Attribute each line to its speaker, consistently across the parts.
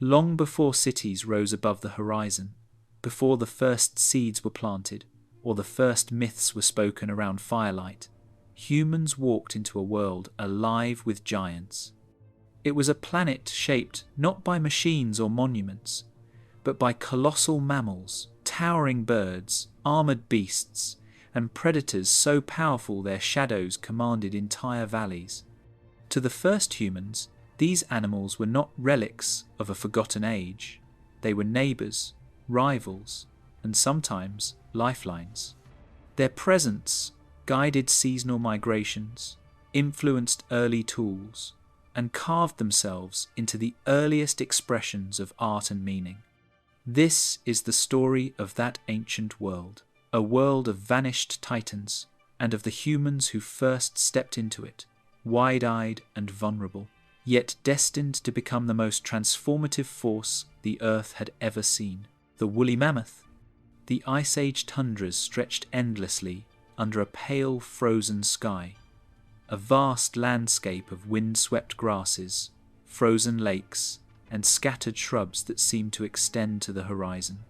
Speaker 1: Long before cities rose above the horizon, before the first seeds were planted, or the first myths were spoken around firelight, humans walked into a world alive with giants. It was a planet shaped not by machines or monuments, but by colossal mammals, towering birds, armored beasts, and predators so powerful their shadows commanded entire valleys. To the first humans, these animals were not relics of a forgotten age. They were neighbours, rivals, and sometimes lifelines. Their presence guided seasonal migrations, influenced early tools, and carved themselves into the earliest expressions of art and meaning. This is the story of that ancient world, a world of vanished titans, and of the humans who first stepped into it, wide-eyed and vulnerable, yet destined to become the most transformative force the Earth had ever seen. The woolly mammoth. The Ice Age tundras stretched endlessly under a pale frozen sky, a vast landscape of wind-swept grasses, frozen lakes, and scattered shrubs that seemed to extend to the horizon.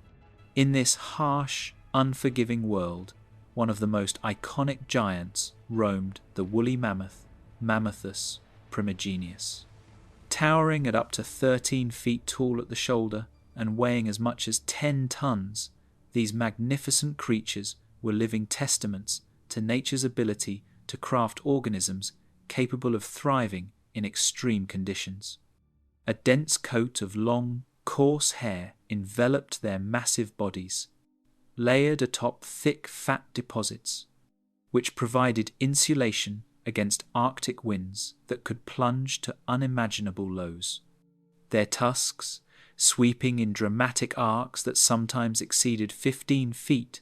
Speaker 1: In this harsh, unforgiving world, one of the most iconic giants roamed the woolly mammoth, Mammothus primigenius. Towering at up to 13 feet tall at the shoulder and weighing as much as 10 tons, these magnificent creatures were living testaments to nature's ability to craft organisms capable of thriving in extreme conditions. A dense coat of long, coarse hair enveloped their massive bodies, layered atop thick fat deposits, which provided insulation against Arctic winds that could plunge to unimaginable lows. Their tusks, sweeping in dramatic arcs that sometimes exceeded 15 feet,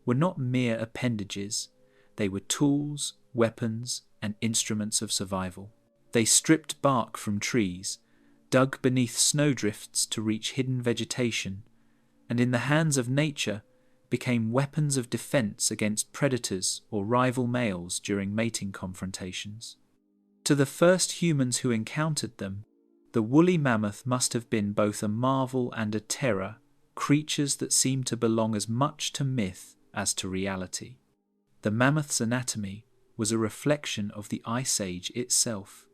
Speaker 1: were not mere appendages. They were tools, weapons, and instruments of survival. They stripped bark from trees, dug beneath snowdrifts to reach hidden vegetation, and in the hands of nature became weapons of defense against predators or rival males during mating confrontations. To the first humans who encountered them, the woolly mammoth must have been both a marvel and a terror, creatures that seemed to belong as much to myth as to reality. The mammoth's anatomy was a reflection of the Ice Age itself.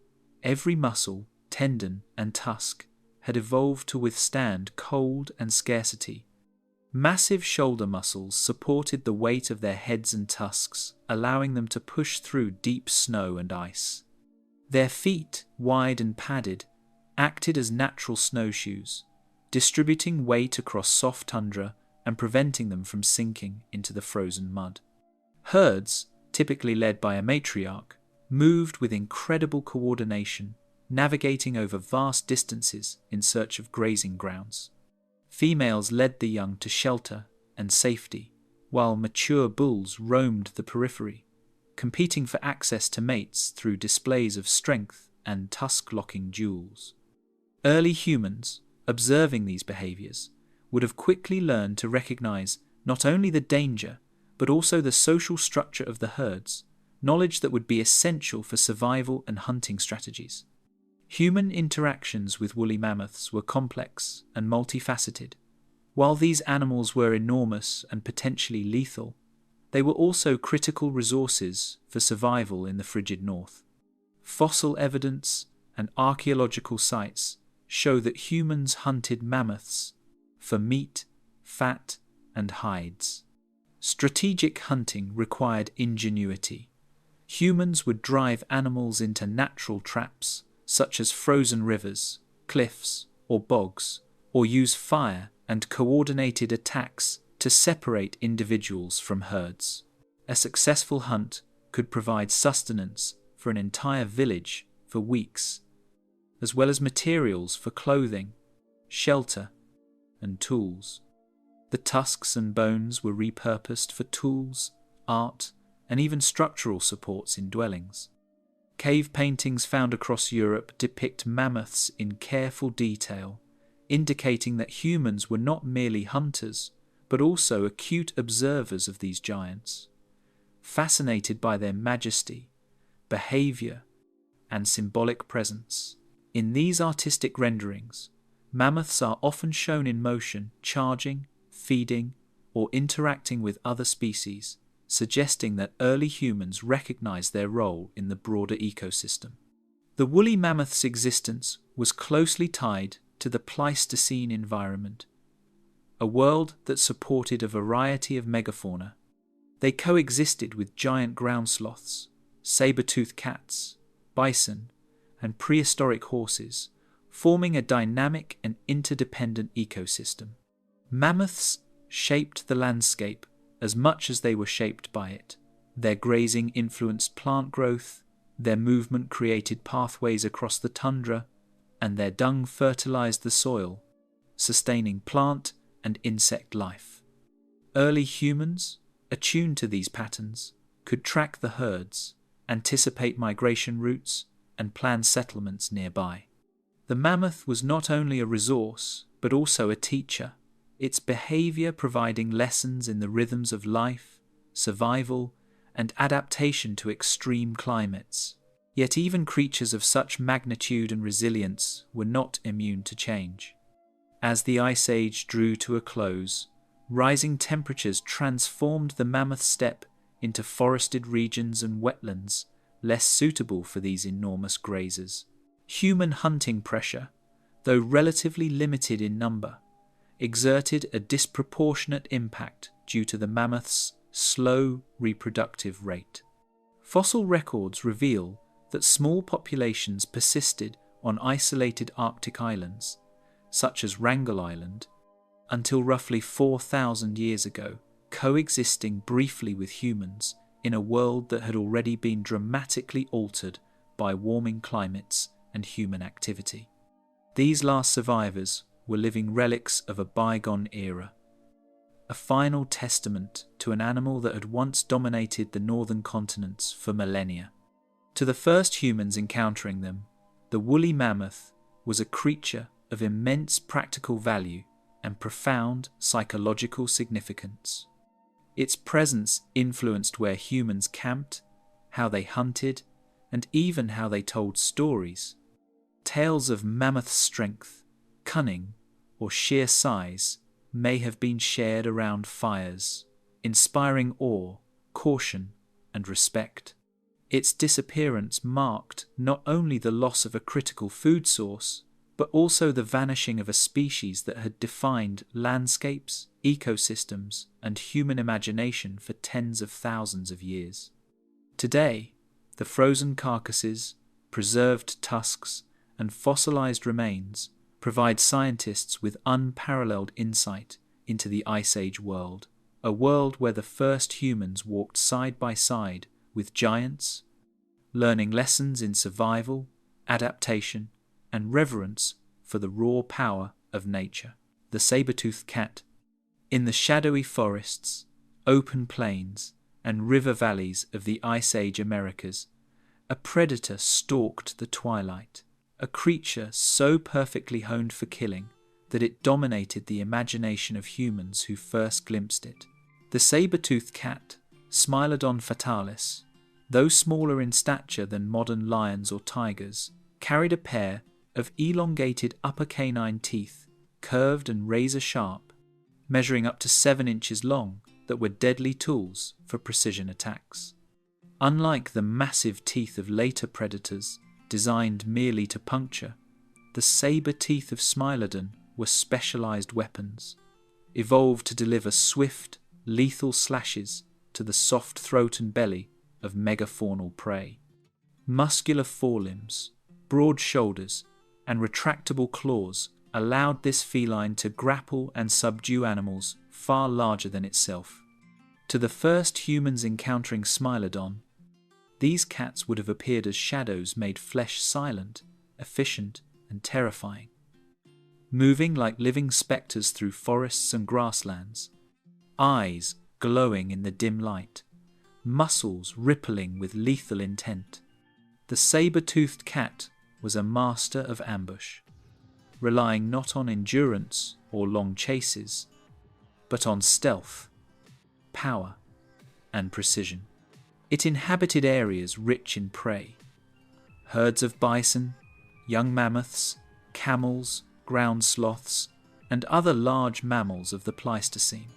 Speaker 1: Every muscle, tendon, and tusk had evolved to withstand cold and scarcity. Massive shoulder muscles supported the weight of their heads and tusks, allowing them to push through deep snow and ice. Their feet, wide and padded, acted as natural snowshoes, distributing weight across soft tundra and preventing them from sinking into the frozen mud. Herds, typically led by a matriarch, moved with incredible coordination, navigating over vast distances in search of grazing grounds. Females led the young to shelter and safety, while mature bulls roamed the periphery, competing for access to mates through displays of strength and tusk-locking duels. Early humans, observing these behaviors, would have quickly learned to recognize not only the danger, but also the social structure of the herds, knowledge that would be essential for survival and hunting strategies. Human interactions with woolly mammoths were complex and multifaceted. While these animals were enormous and potentially lethal, they were also critical resources for survival in the frigid north. Fossil evidence and archaeological sites show that humans hunted mammoths for meat, fat, and hides. Strategic hunting required ingenuity. Humans would drive animals into natural traps, such as frozen rivers, cliffs, or bogs, or use fire and coordinated attacks to separate individuals from herds. A successful hunt could provide sustenance for an entire village for weeks, as well as materials for clothing, shelter, and tools. The tusks and bones were repurposed for tools, art, and even structural supports in dwellings. Cave paintings found across Europe depict mammoths in careful detail, indicating that humans were not merely hunters, but also acute observers of these giants, fascinated by their majesty, behavior, and symbolic presence. In these artistic renderings, Mammoths are often shown in motion, charging, feeding, or interacting with other species, suggesting that early humans recognized their role in the broader ecosystem. The woolly mammoth's existence was closely tied to the Pleistocene environment, a world that supported a variety of megafauna. They coexisted with giant ground sloths, saber-tooth cats, bison, and prehistoric horses, forming a dynamic and interdependent ecosystem. Mammoths shaped the landscape as much as they were shaped by it. Their grazing influenced plant growth, their movement created pathways across the tundra, and their dung fertilized the soil, sustaining plant and insect life. Early humans, attuned to these patterns, could track the herds, anticipate migration routes, and plan settlements nearby. The mammoth was not only a resource, but also a teacher, its behavior providing lessons in the rhythms of life, survival, and adaptation to extreme climates. Yet even creatures of such magnitude and resilience were not immune to change. As the Ice Age drew to a close, rising temperatures transformed the mammoth steppe into forested regions and wetlands less suitable for these enormous grazers. Human hunting pressure, though relatively limited in number, exerted a disproportionate impact due to the mammoth's slow reproductive rate. Fossil records reveal that small populations persisted on isolated Arctic islands, such as Wrangel Island, until roughly 4,000 years ago, coexisting briefly with humans in a world that had already been dramatically altered by warming climates and human activity. These last survivors were living relics of a bygone era, a final testament to an animal that had once dominated the northern continents for millennia. To the first humans encountering them, the woolly mammoth was a creature of immense practical value and profound psychological significance. Its presence influenced where humans camped, how they hunted, and even how they told stories. Tales of mammoth strength, cunning, or sheer size may have been shared around fires, inspiring awe, caution, and respect. Its disappearance marked not only the loss of a critical food source, but also the vanishing of a species that had defined landscapes, ecosystems, and human imagination for tens of thousands of years. Today, the frozen carcasses, preserved tusks, and fossilized remains provide scientists with unparalleled insight into the Ice Age world, a world where the first humans walked side by side with giants, learning lessons in survival, adaptation, and reverence for the raw power of nature. The saber-toothed cat. In the shadowy forests, open plains, and river valleys of the Ice Age Americas, a predator stalked the twilight, a creature so perfectly honed for killing that it dominated the imagination of humans who first glimpsed it. The saber-toothed cat, Smilodon fatalis, though smaller in stature than modern lions or tigers, carried a pair of elongated upper canine teeth, curved and razor-sharp, measuring up to 7 inches long, that were deadly tools for precision attacks. Unlike the massive teeth of later predators, designed merely to puncture, the saber teeth of Smilodon were specialized weapons, evolved to deliver swift, lethal slashes to the soft throat and belly of megafaunal prey. Muscular forelimbs, broad shoulders, and retractable claws allowed this feline to grapple and subdue animals far larger than itself. To the first humans encountering Smilodon, these cats would have appeared as shadows made flesh silent, efficient, and terrifying. Moving like living spectres through forests and grasslands, eyes glowing in the dim light, muscles rippling with lethal intent, the saber-toothed cat was a master of ambush, relying not on endurance or long chases, but on stealth, power, and precision. It inhabited areas rich in prey. Herds of bison, young mammoths, camels, ground sloths, and other large mammals of the Pleistocene.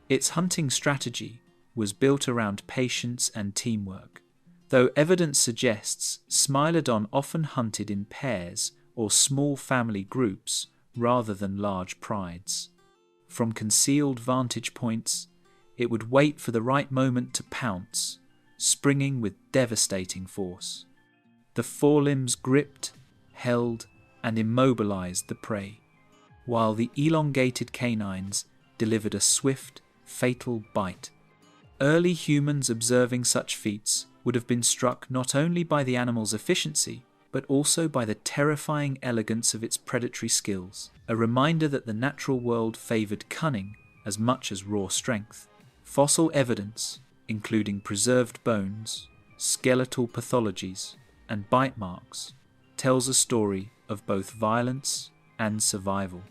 Speaker 1: Its hunting strategy was built around patience and teamwork, though evidence suggests Smilodon often hunted in pairs or small family groups rather than large prides. From concealed vantage points, it would wait for the right moment to pounce, springing with devastating force. The forelimbs gripped, held, and immobilized the prey, while the elongated canines delivered a swift, fatal bite. Early humans observing such feats would have been struck not only by the animal's efficiency, but also by the terrifying elegance of its predatory skills, a reminder that the natural world favored cunning as much as raw strength. Fossil evidence, including preserved bones, skeletal pathologies, and bite marks, tells a story of both violence and survival.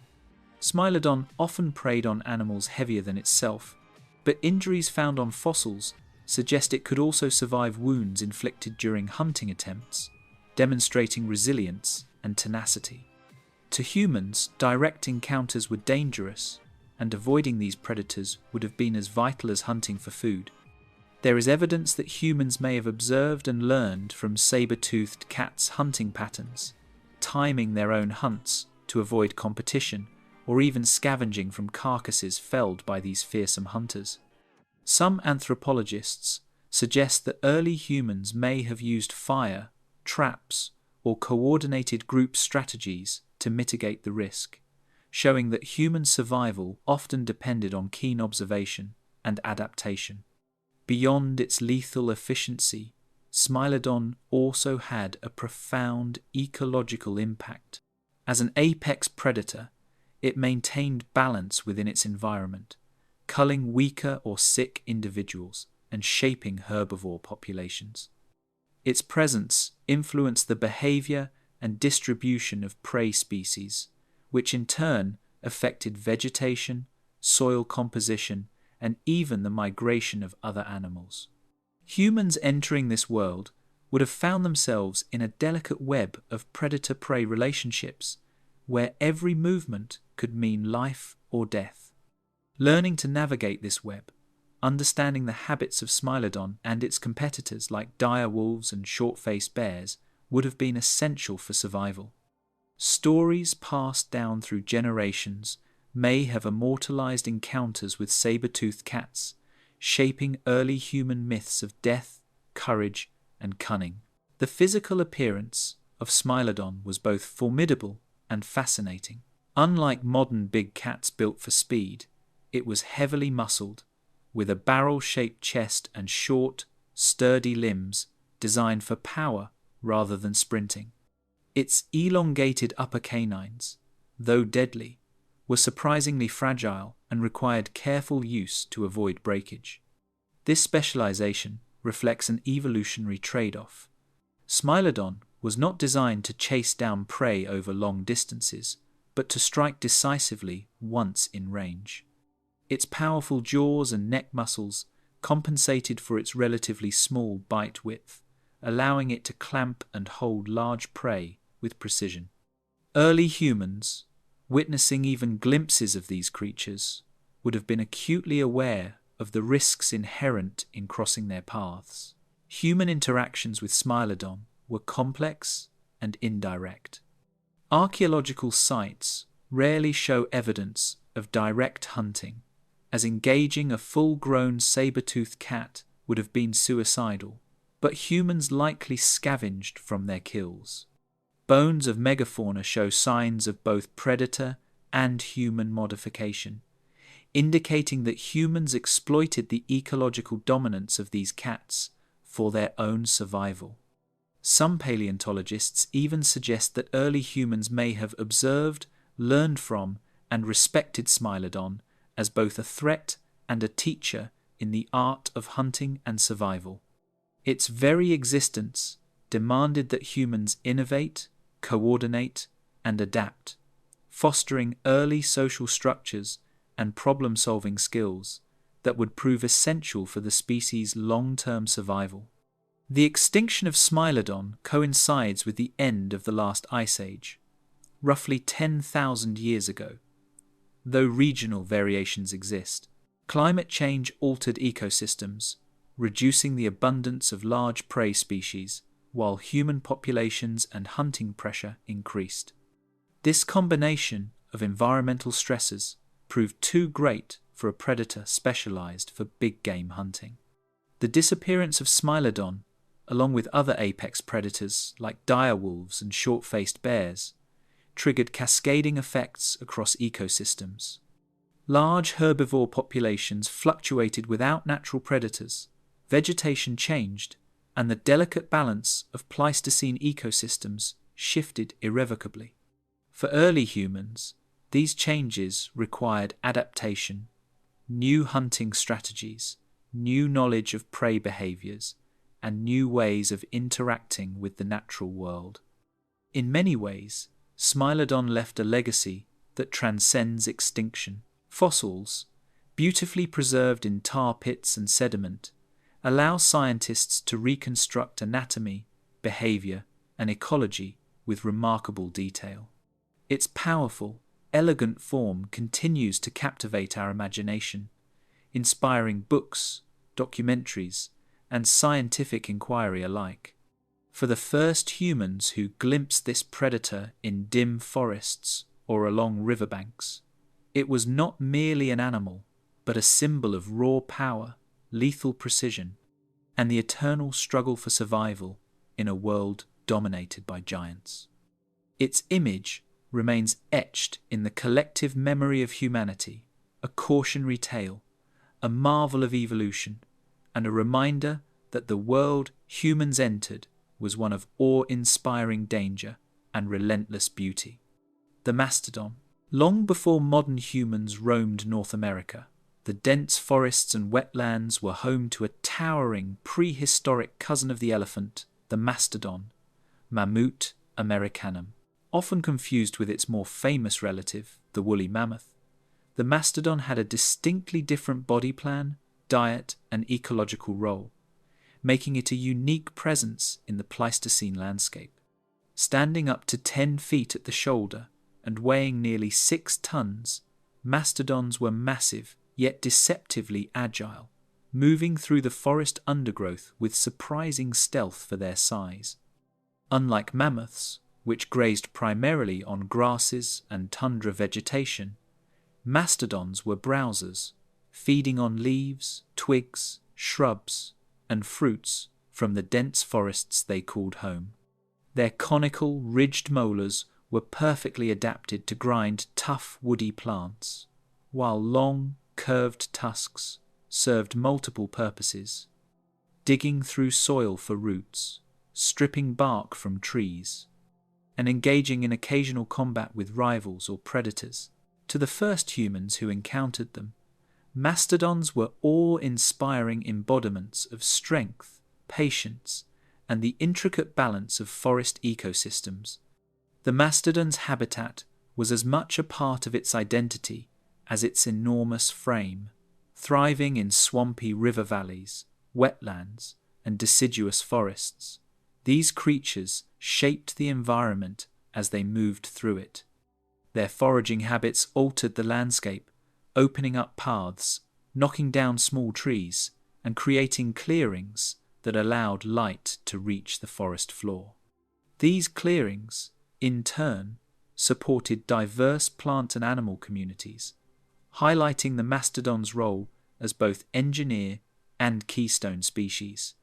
Speaker 1: Smilodon often preyed on animals heavier than itself, but injuries found on fossils suggest it could also survive wounds inflicted during hunting attempts, demonstrating resilience and tenacity. To humans, direct encounters were dangerous, and avoiding these predators would have been as vital as hunting for food. There is evidence that humans may have observed and learned from saber-toothed cats' hunting patterns, timing their own hunts to avoid competition, or even scavenging from carcasses felled by these fearsome hunters. Some anthropologists suggest that early humans may have used fire, traps, or coordinated group strategies to mitigate the risk, showing that human survival often depended on keen observation and adaptation. Beyond its lethal efficiency, Smilodon also had a profound ecological impact. As an apex predator, it maintained balance within its environment, culling weaker or sick individuals and shaping herbivore populations. Its presence influenced the behavior and distribution of prey species, which in turn affected vegetation, soil composition, and even the migration of other animals. Humans entering this world would have found themselves in a delicate web of predator-prey relationships, where every movement could mean life or death. Learning to navigate this web, understanding the habits of Smilodon and its competitors like dire wolves and short-faced bears would have been essential for survival. Stories passed down through generations may have immortalized encounters with saber-toothed cats, shaping early human myths of death, courage, and cunning. The physical appearance of Smilodon was both formidable and fascinating. Unlike modern big cats built for speed, it was heavily muscled, with a barrel-shaped chest and short, sturdy limbs designed for power rather than sprinting. Its elongated upper canines, though deadly, were surprisingly fragile and required careful use to avoid breakage. This specialization reflects an evolutionary trade-off. Smilodon was not designed to chase down prey over long distances, but to strike decisively once in range. Its powerful jaws and neck muscles compensated for its relatively small bite width, allowing it to clamp and hold large prey with precision. Early humans, witnessing even glimpses of these creatures, would have been acutely aware of the risks inherent in crossing their paths. Human interactions with Smilodon were complex and indirect. Archaeological sites rarely show evidence of direct hunting, as engaging a full-grown saber-toothed cat would have been suicidal, but humans likely scavenged from their kills. Bones of megafauna show signs of both predator and human modification, indicating that humans exploited the ecological dominance of these cats for their own survival. Some paleontologists even suggest that early humans may have observed, learned from, and respected Smilodon as both a threat and a teacher in the art of hunting and survival. Its very existence demanded that humans innovate, coordinate, and adapt, fostering early social structures and problem-solving skills that would prove essential for the species' long-term survival. The extinction of Smilodon coincides with the end of the last ice age, roughly 10,000 years ago. Though regional variations exist, climate change altered ecosystems, reducing the abundance of large prey species, while human populations and hunting pressure increased. This combination of environmental stresses proved too great for a predator specialized for big game hunting. The disappearance of Smilodon, along with other apex predators like direwolves and short-faced bears, triggered cascading effects across ecosystems. Large herbivore populations fluctuated without natural predators, vegetation changed, and the delicate balance of Pleistocene ecosystems shifted irrevocably. For early humans, these changes required adaptation, new hunting strategies, new knowledge of prey behaviors, and new ways of interacting with the natural world. In many ways, Smilodon left a legacy that transcends extinction. Fossils, beautifully preserved in tar pits and sediment, allow scientists to reconstruct anatomy, behavior, and ecology with remarkable detail. Its powerful, elegant form continues to captivate our imagination, inspiring books, documentaries, and scientific inquiry alike. For the first humans who glimpsed this predator in dim forests or along riverbanks, it was not merely an animal, but a symbol of raw power, lethal precision, and the eternal struggle for survival in a world dominated by giants. Its image remains etched in the collective memory of humanity, a cautionary tale, a marvel of evolution, and a reminder that the world humans entered was one of awe-inspiring danger and relentless beauty. The mastodon. Long before modern humans roamed North America, the dense forests and wetlands were home to a towering prehistoric cousin of the elephant, the mastodon, Mammut americanum. Often confused with its more famous relative, the woolly mammoth, the mastodon had a distinctly different body plan, diet, and ecological role, making it a unique presence in the Pleistocene landscape. Standing up to 10 feet at the shoulder and weighing nearly 6 tons, mastodons were massive yet deceptively agile, moving through the forest undergrowth with surprising stealth for their size. Unlike mammoths, which grazed primarily on grasses and tundra vegetation, mastodons were browsers, feeding on leaves, twigs, shrubs, and fruits from the dense forests they called home. Their conical, ridged molars were perfectly adapted to grind tough, woody plants, while long, curved tusks served multiple purposes, digging through soil for roots, stripping bark from trees, and engaging in occasional combat with rivals or predators. To the first humans who encountered them, mastodons were awe-inspiring embodiments of strength, patience, and the intricate balance of forest ecosystems. The mastodon's habitat was as much a part of its identity as its enormous frame, thriving in swampy river valleys, wetlands, and deciduous forests. These creatures shaped the environment as they moved through it. Their foraging habits altered the landscape, opening up paths, knocking down small trees, and creating clearings that allowed light to reach the forest floor. These clearings, in turn, supported diverse plant and animal communities, highlighting the mastodon's role as both engineer and keystone species.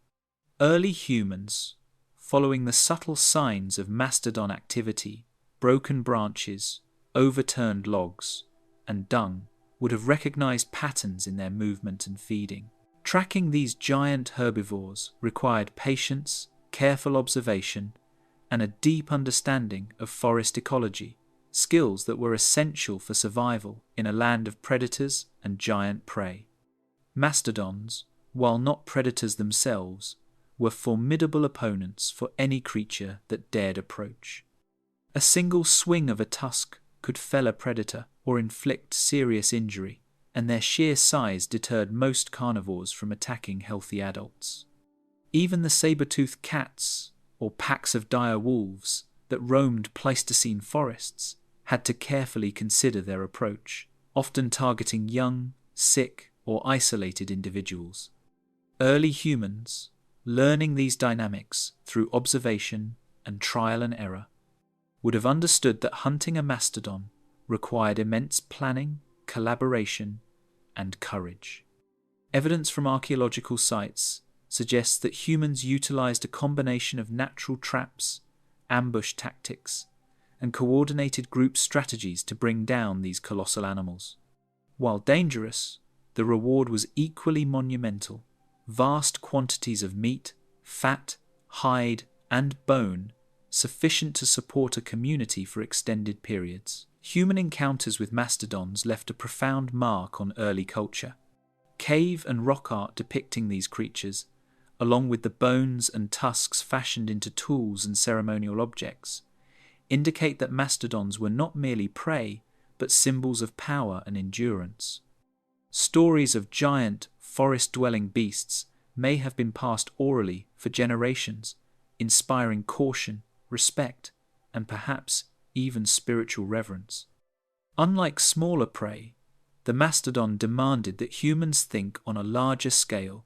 Speaker 1: Early humans, following the subtle signs of mastodon activity, broken branches, overturned logs, and dung, would have recognized patterns in their movement and feeding. Tracking these giant herbivores required patience, careful observation, and a deep understanding of forest ecology, skills that were essential for survival in a land of predators and giant prey. Mastodons, while not predators themselves, were formidable opponents for any creature that dared approach. A single swing of a tusk could fell a predator or inflict serious injury, and their sheer size deterred most carnivores from attacking healthy adults. Even the saber-tooth cats, or packs of dire wolves, that roamed Pleistocene forests had to carefully consider their approach, often targeting young, sick, or isolated individuals. Early humans, learning these dynamics through observation and trial and error, would have understood that hunting a mastodon required immense planning, collaboration, and courage. Evidence from archaeological sites suggests that humans utilized a combination of natural traps, ambush tactics, and coordinated group strategies to bring down these colossal animals. While dangerous, the reward was equally monumental. Vast quantities of meat, fat, hide, and bone, sufficient to support a community for extended periods. Human encounters with mastodons left a profound mark on early culture. Cave and rock art depicting these creatures, along with the bones and tusks fashioned into tools and ceremonial objects, indicate that mastodons were not merely prey, but symbols of power and endurance. Stories of giant, forest-dwelling beasts may have been passed orally for generations, inspiring caution, respect, and perhaps even spiritual reverence. Unlike smaller prey, the mastodon demanded that humans think on a larger scale,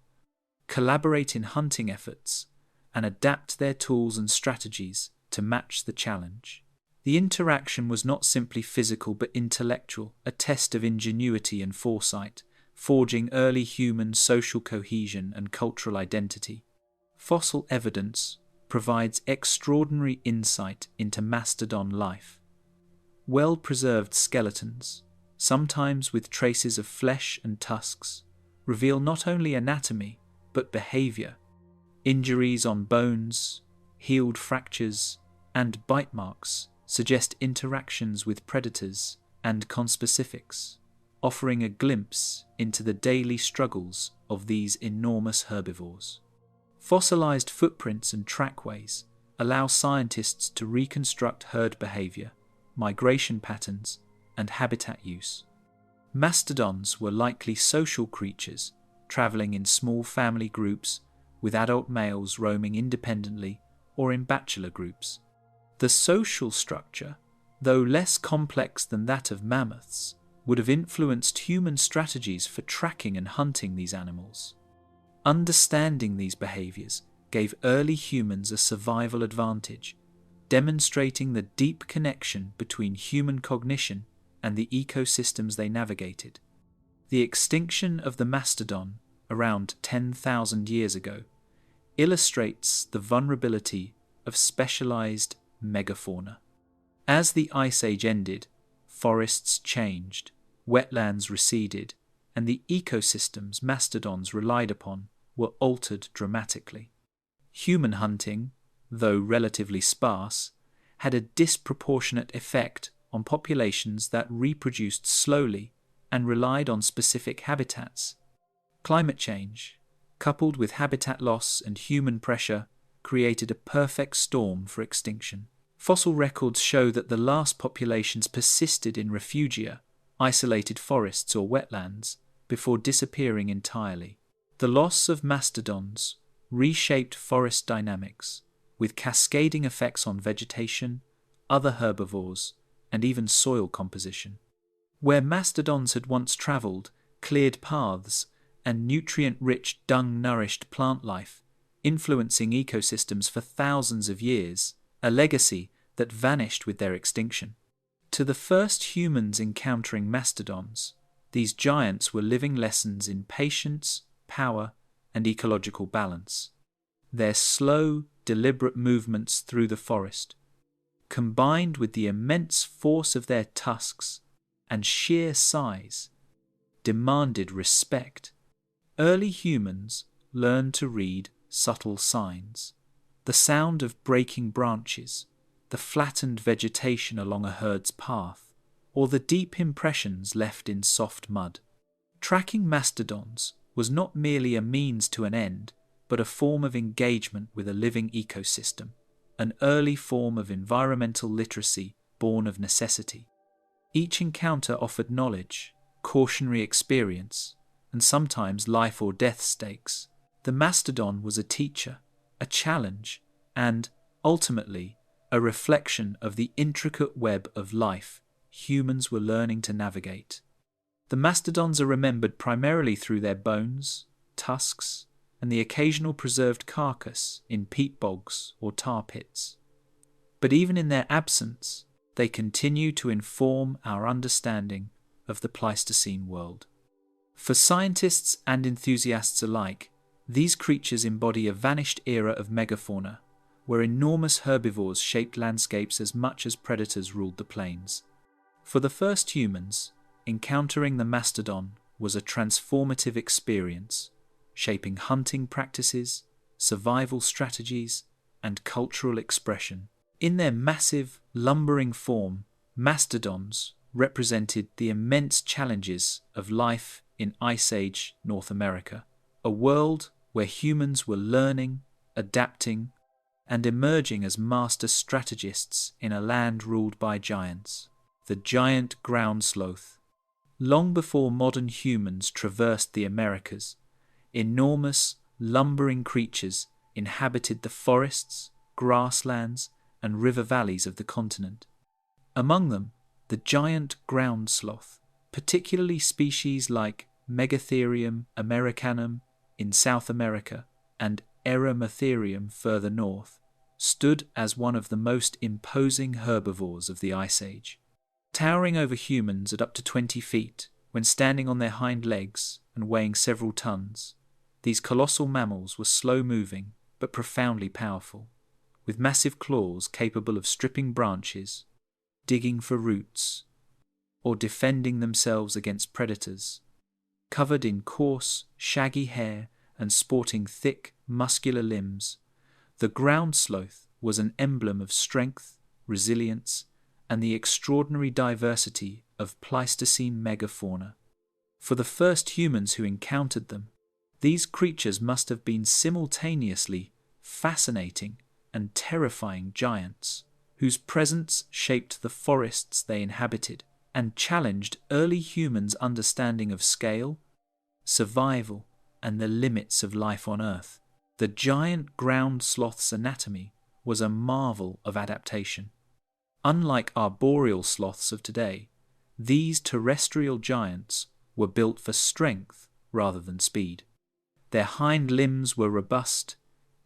Speaker 1: collaborate in hunting efforts, and adapt their tools and strategies to match the challenge. The interaction was not simply physical but intellectual, a test of ingenuity and foresight, forging early human social cohesion and cultural identity. Fossil evidence provides extraordinary insight into mastodon life. Well-preserved skeletons, sometimes with traces of flesh and tusks, reveal not only anatomy but behavior. Injuries on bones, healed fractures, and bite marks suggest interactions with predators and conspecifics, offering a glimpse into the daily struggles of these enormous herbivores. Fossilized footprints and trackways allow scientists to reconstruct herd behavior, migration patterns, and habitat use. Mastodons were likely social creatures, traveling in small family groups, with adult males roaming independently or in bachelor groups. The social structure, though less complex than that of mammoths, would have influenced human strategies for tracking and hunting these animals. Understanding these behaviors gave early humans a survival advantage, demonstrating the deep connection between human cognition and the ecosystems they navigated. The extinction of the mastodon around 10,000 years ago illustrates the vulnerability of specialized megafauna. As the Ice Age ended, forests changed, wetlands receded, and the ecosystems mastodons relied upon were altered dramatically. Human hunting, though relatively sparse, had a disproportionate effect on populations that reproduced slowly and relied on specific habitats. Climate change, coupled with habitat loss and human pressure, created a perfect storm for extinction. Fossil records show that the last populations persisted in refugia, isolated forests or wetlands, before disappearing entirely. The loss of mastodons reshaped forest dynamics, with cascading effects on vegetation, other herbivores, and even soil composition. Where mastodons had once travelled, cleared paths, and nutrient-rich dung-nourished plant life, influencing ecosystems for thousands of years, a legacy that vanished with their extinction. To the first humans encountering mastodons, these giants were living lessons in patience, power, and ecological balance. Their slow, deliberate movements through the forest, combined with the immense force of their tusks and sheer size, demanded respect. Early humans learned to read subtle signs, the sound of breaking branches, the flattened vegetation along a herd's path, or the deep impressions left in soft mud. Tracking mastodons was not merely a means to an end, but a form of engagement with a living ecosystem, an early form of environmental literacy born of necessity. Each encounter offered knowledge, cautionary experience, and sometimes life or death stakes. The mastodon was a teacher, a challenge, and, ultimately, a reflection of the intricate web of life humans were learning to navigate. The mastodons are remembered primarily through their bones, tusks, and the occasional preserved carcass in peat bogs or tar pits. But even in their absence, they continue to inform our understanding of the Pleistocene world. For scientists and enthusiasts alike, these creatures embody a vanished era of megafauna, where enormous herbivores shaped landscapes as much as predators ruled the plains. For the first humans, encountering the mastodon was a transformative experience, shaping hunting practices, survival strategies, and cultural expression. In their massive, lumbering form, mastodons represented the immense challenges of life in Ice Age North America, a world where humans were learning, adapting, and emerging as master strategists in a land ruled by giants. The giant ground sloth. Long before modern humans traversed the Americas, enormous, lumbering creatures inhabited the forests, grasslands, and river valleys of the continent. Among them, the giant ground sloth, particularly species like Megatherium americanum in South America and Erematherium further north, stood as one of the most imposing herbivores of the Ice Age. Towering over humans at up to 20 feet, when standing on their hind legs and weighing several tons, these colossal mammals were slow-moving but profoundly powerful, with massive claws capable of stripping branches, digging for roots, or defending themselves against predators. Covered in coarse, shaggy hair and sporting thick, muscular limbs, the ground sloth was an emblem of strength, resilience, and the extraordinary diversity of Pleistocene megafauna. For the first humans who encountered them, these creatures must have been simultaneously fascinating and terrifying giants, whose presence shaped the forests they inhabited and challenged early humans' understanding of scale, survival, and the limits of life on Earth. The giant ground sloth's anatomy was a marvel of adaptation. Unlike arboreal sloths of today, these terrestrial giants were built for strength rather than speed. Their hind limbs were robust,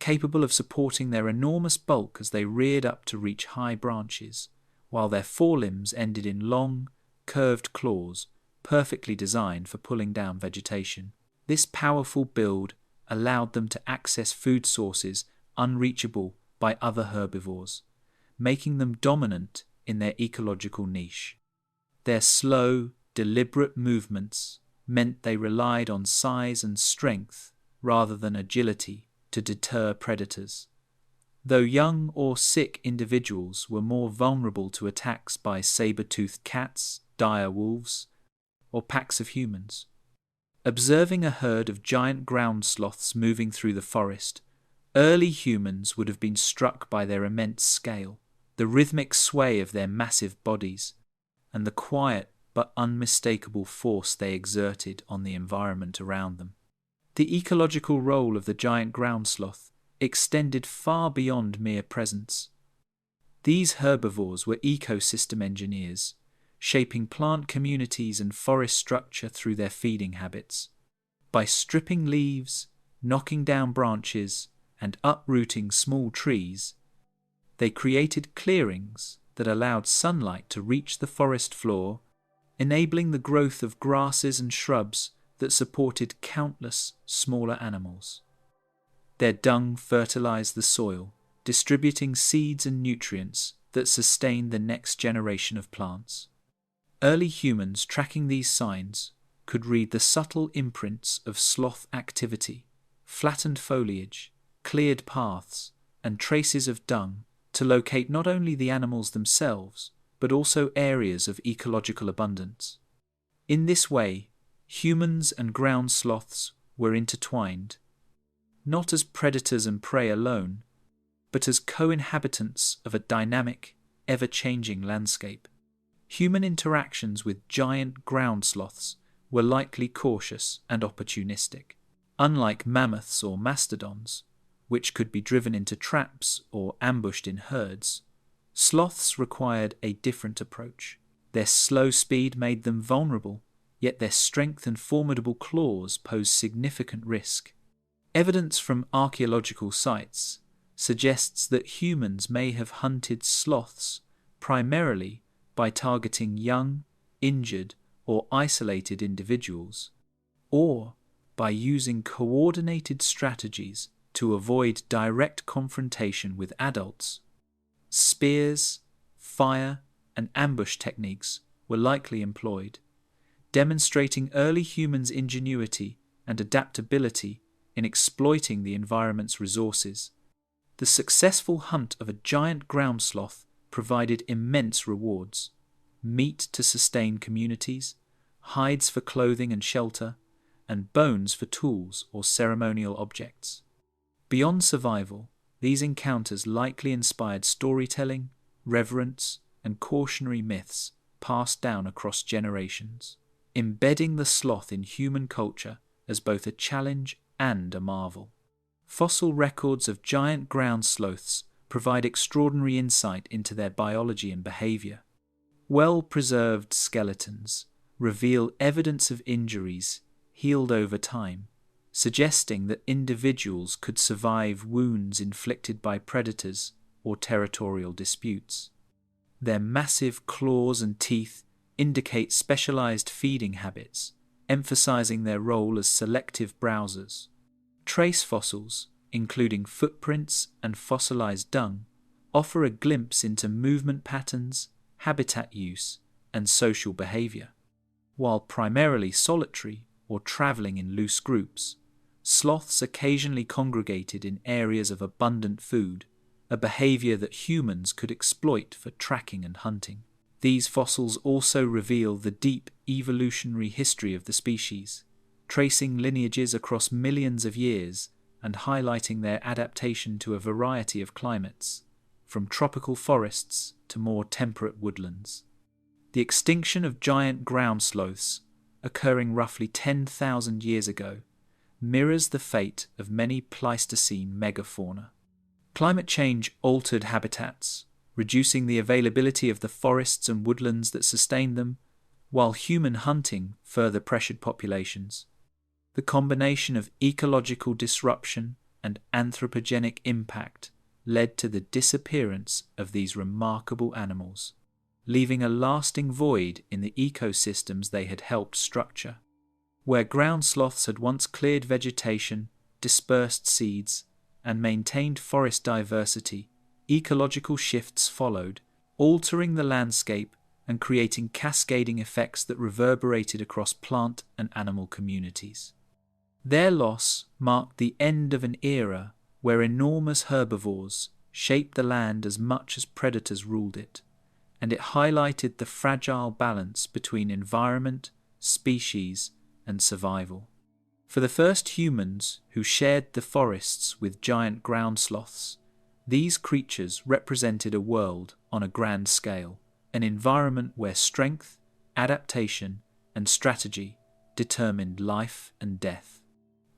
Speaker 1: capable of supporting their enormous bulk as they reared up to reach high branches, while their forelimbs ended in long, curved claws perfectly designed for pulling down vegetation. This powerful build allowed them to access food sources unreachable by other herbivores, making them dominant in their ecological niche. Their slow, deliberate movements meant they relied on size and strength rather than agility to deter predators. Though young or sick individuals were more vulnerable to attacks by saber-toothed cats, dire wolves, or packs of humans. Observing a herd of giant ground sloths moving through the forest, early humans would have been struck by their immense scale, the rhythmic sway of their massive bodies, and the quiet but unmistakable force they exerted on the environment around them. The ecological role of the giant ground sloth extended far beyond mere presence. These herbivores were ecosystem engineers, shaping plant communities and forest structure through their feeding habits. By stripping leaves, knocking down branches, and uprooting small trees, they created clearings that allowed sunlight to reach the forest floor, enabling the growth of grasses and shrubs that supported countless smaller animals. Their dung fertilized the soil, distributing seeds and nutrients that sustained the next generation of plants. Early humans tracking these signs could read the subtle imprints of sloth activity, flattened foliage, cleared paths, and traces of dung to locate not only the animals themselves, but also areas of ecological abundance. In this way, humans and ground sloths were intertwined, not as predators and prey alone, but as co-inhabitants of a dynamic, ever-changing landscape. Human interactions with giant ground sloths were likely cautious and opportunistic. Unlike mammoths or mastodons, which could be driven into traps or ambushed in herds, Sloths required a different approach. Their slow speed made them vulnerable, yet their strength and formidable claws posed significant risk. Evidence from archaeological sites suggests that humans may have hunted sloths primarily by targeting young, injured, or isolated individuals, or by using coordinated strategies to avoid direct confrontation with adults. Spears, fire, and ambush techniques were likely employed, demonstrating early humans' ingenuity and adaptability in exploiting the environment's resources. The successful hunt of a giant ground sloth provided immense rewards: meat to sustain communities, hides for clothing and shelter, and bones for tools or ceremonial objects. Beyond survival, these encounters likely inspired storytelling, reverence, and cautionary myths passed down across generations, embedding the sloth in human culture as both a challenge and a marvel. Fossil records of giant ground sloths provide extraordinary insight into their biology and behavior. Well-preserved skeletons reveal evidence of injuries healed over time, suggesting that individuals could survive wounds inflicted by predators or territorial disputes. Their massive claws and teeth indicate specialized feeding habits, emphasizing their role as selective browsers. Trace fossils, including footprints and fossilized dung, offer a glimpse into movement patterns, habitat use, and social behavior. While primarily solitary or traveling in loose groups, sloths occasionally congregated in areas of abundant food, a behavior that humans could exploit for tracking and hunting. These fossils also reveal the deep evolutionary history of the species, tracing lineages across millions of years and highlighting their adaptation to a variety of climates, from tropical forests to more temperate woodlands. The extinction of giant ground sloths, occurring roughly 10,000 years ago, mirrors the fate of many Pleistocene megafauna. Climate change altered habitats, reducing the availability of the forests and woodlands that sustained them, while human hunting further pressured populations. The combination of ecological disruption and anthropogenic impact led to the disappearance of these remarkable animals, leaving a lasting void in the ecosystems they had helped structure. Where ground sloths had once cleared vegetation, dispersed seeds, and maintained forest diversity, ecological shifts followed, altering the landscape and creating cascading effects that reverberated across plant and animal communities. Their loss marked the end of an era where enormous herbivores shaped the land as much as predators ruled it, and it highlighted the fragile balance between environment, species, and survival. For the first humans who shared the forests with giant ground sloths, these creatures represented a world on a grand scale, an environment where strength, adaptation, and strategy determined life and death.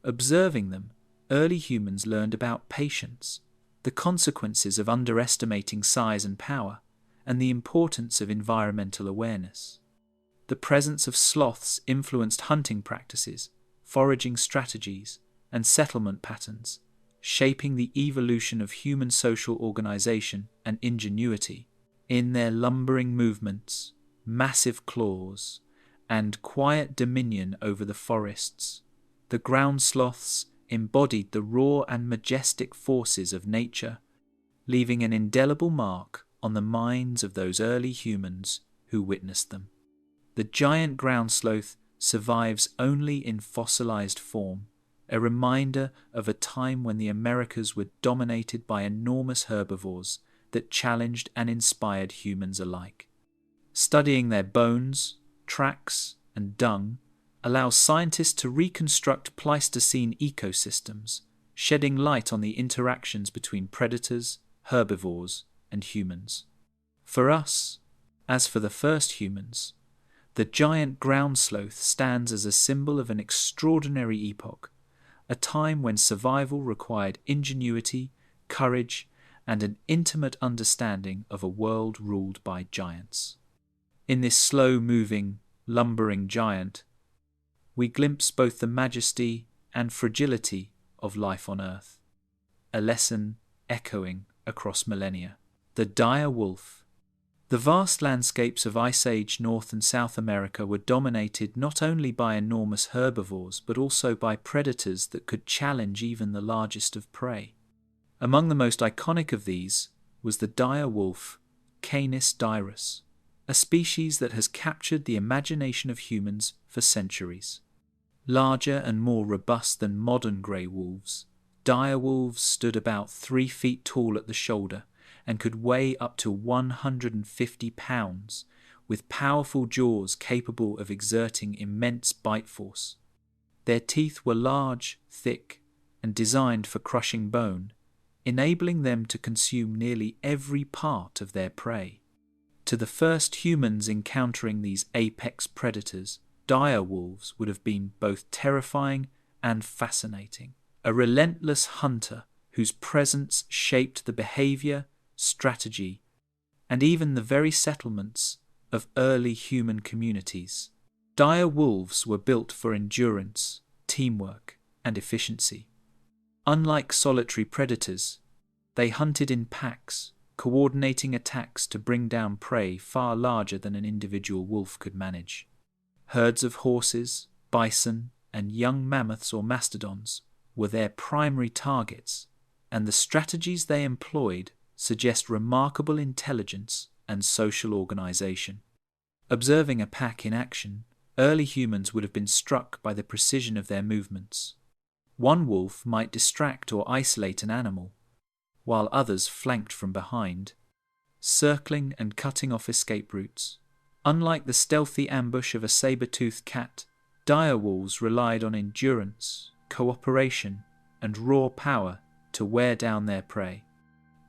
Speaker 1: Observing them, early humans learned about patience, the consequences of underestimating size and power, and the importance of environmental awareness. The presence of sloths influenced hunting practices, foraging strategies, and settlement patterns, shaping the evolution of human social organization and ingenuity. In their lumbering movements, massive claws, and quiet dominion over the forests, the ground sloths embodied the raw and majestic forces of nature, leaving an indelible mark on the minds of those early humans who witnessed them. The giant ground sloth survives only in fossilized form, a reminder of a time when the Americas were dominated by enormous herbivores that challenged and inspired humans alike. Studying their bones, tracks, and dung allows scientists to reconstruct Pleistocene ecosystems, shedding light on the interactions between predators, herbivores, and humans. For us, as for the first humans, the giant ground sloth stands as a symbol of an extraordinary epoch, a time when survival required ingenuity, courage, and an intimate understanding of a world ruled by giants. In this slow-moving, lumbering giant, we glimpse both the majesty and fragility of life on Earth, a lesson echoing across millennia. The dire wolf. The vast landscapes of Ice Age North and South America were dominated not only by enormous herbivores but also by predators that could challenge even the largest of prey. Among the most iconic of these was the dire wolf, Canis dirus, a species that has captured the imagination of humans for centuries. Larger and more robust than modern grey wolves, dire wolves stood about 3 feet tall at the shoulder and could weigh up to 150 pounds, with powerful jaws capable of exerting immense bite force. Their teeth were large, thick, and designed for crushing bone, enabling them to consume nearly every part of their prey. To the first humans encountering these apex predators, dire wolves would have been both terrifying and fascinating. A relentless hunter whose presence shaped the behavior, strategy, and even the very settlements of early human communities. Dire wolves were built for endurance, teamwork, and efficiency. Unlike solitary predators, they hunted in packs, coordinating attacks to bring down prey far larger than an individual wolf could manage. Herds of horses, bison, and young mammoths or mastodons were their primary targets, and the strategies they employed suggest remarkable intelligence and social organization. Observing a pack in action, early humans would have been struck by the precision of their movements. One wolf might distract or isolate an animal, while others flanked from behind, circling and cutting off escape routes. Unlike the stealthy ambush of a saber-toothed cat, dire wolves relied on endurance, cooperation, and raw power to wear down their prey.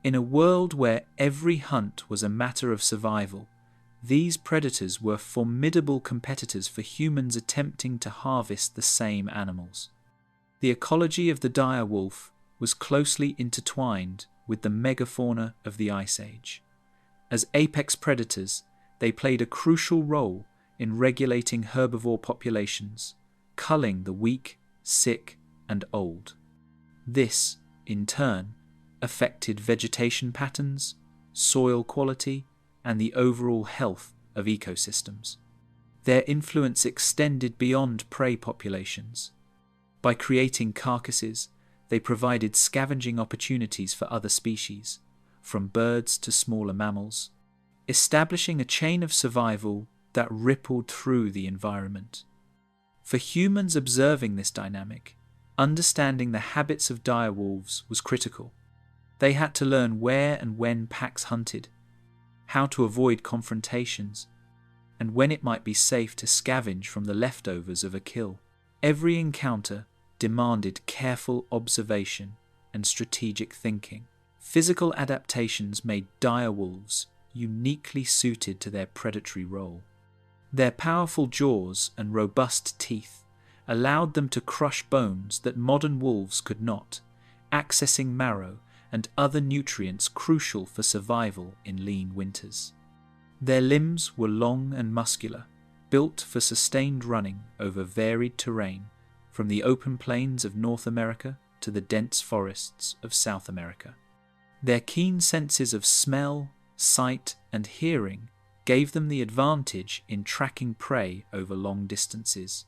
Speaker 1: In a world where every hunt was a matter of survival, these predators were formidable competitors for humans attempting to harvest the same animals. The ecology of the dire wolf was closely intertwined with the megafauna of the Ice Age. As apex predators, they played a crucial role in regulating herbivore populations, culling the weak, sick, and old. This, in turn, affected vegetation patterns, soil quality, and the overall health of ecosystems. Their influence extended beyond prey populations. By creating carcasses, they provided scavenging opportunities for other species, from birds to smaller mammals, establishing a chain of survival that rippled through the environment. For humans observing this dynamic, understanding the habits of dire wolves was critical. They had to learn where and when packs hunted, how to avoid confrontations, and when it might be safe to scavenge from the leftovers of a kill. Every encounter demanded careful observation and strategic thinking. Physical adaptations made dire wolves uniquely suited to their predatory role. Their powerful jaws and robust teeth allowed them to crush bones that modern wolves could not, accessing marrow and other nutrients crucial for survival in lean winters. Their limbs were long and muscular, built for sustained running over varied terrain, from the open plains of North America to the dense forests of South America. Their keen senses of smell, sight, and hearing gave them the advantage in tracking prey over long distances.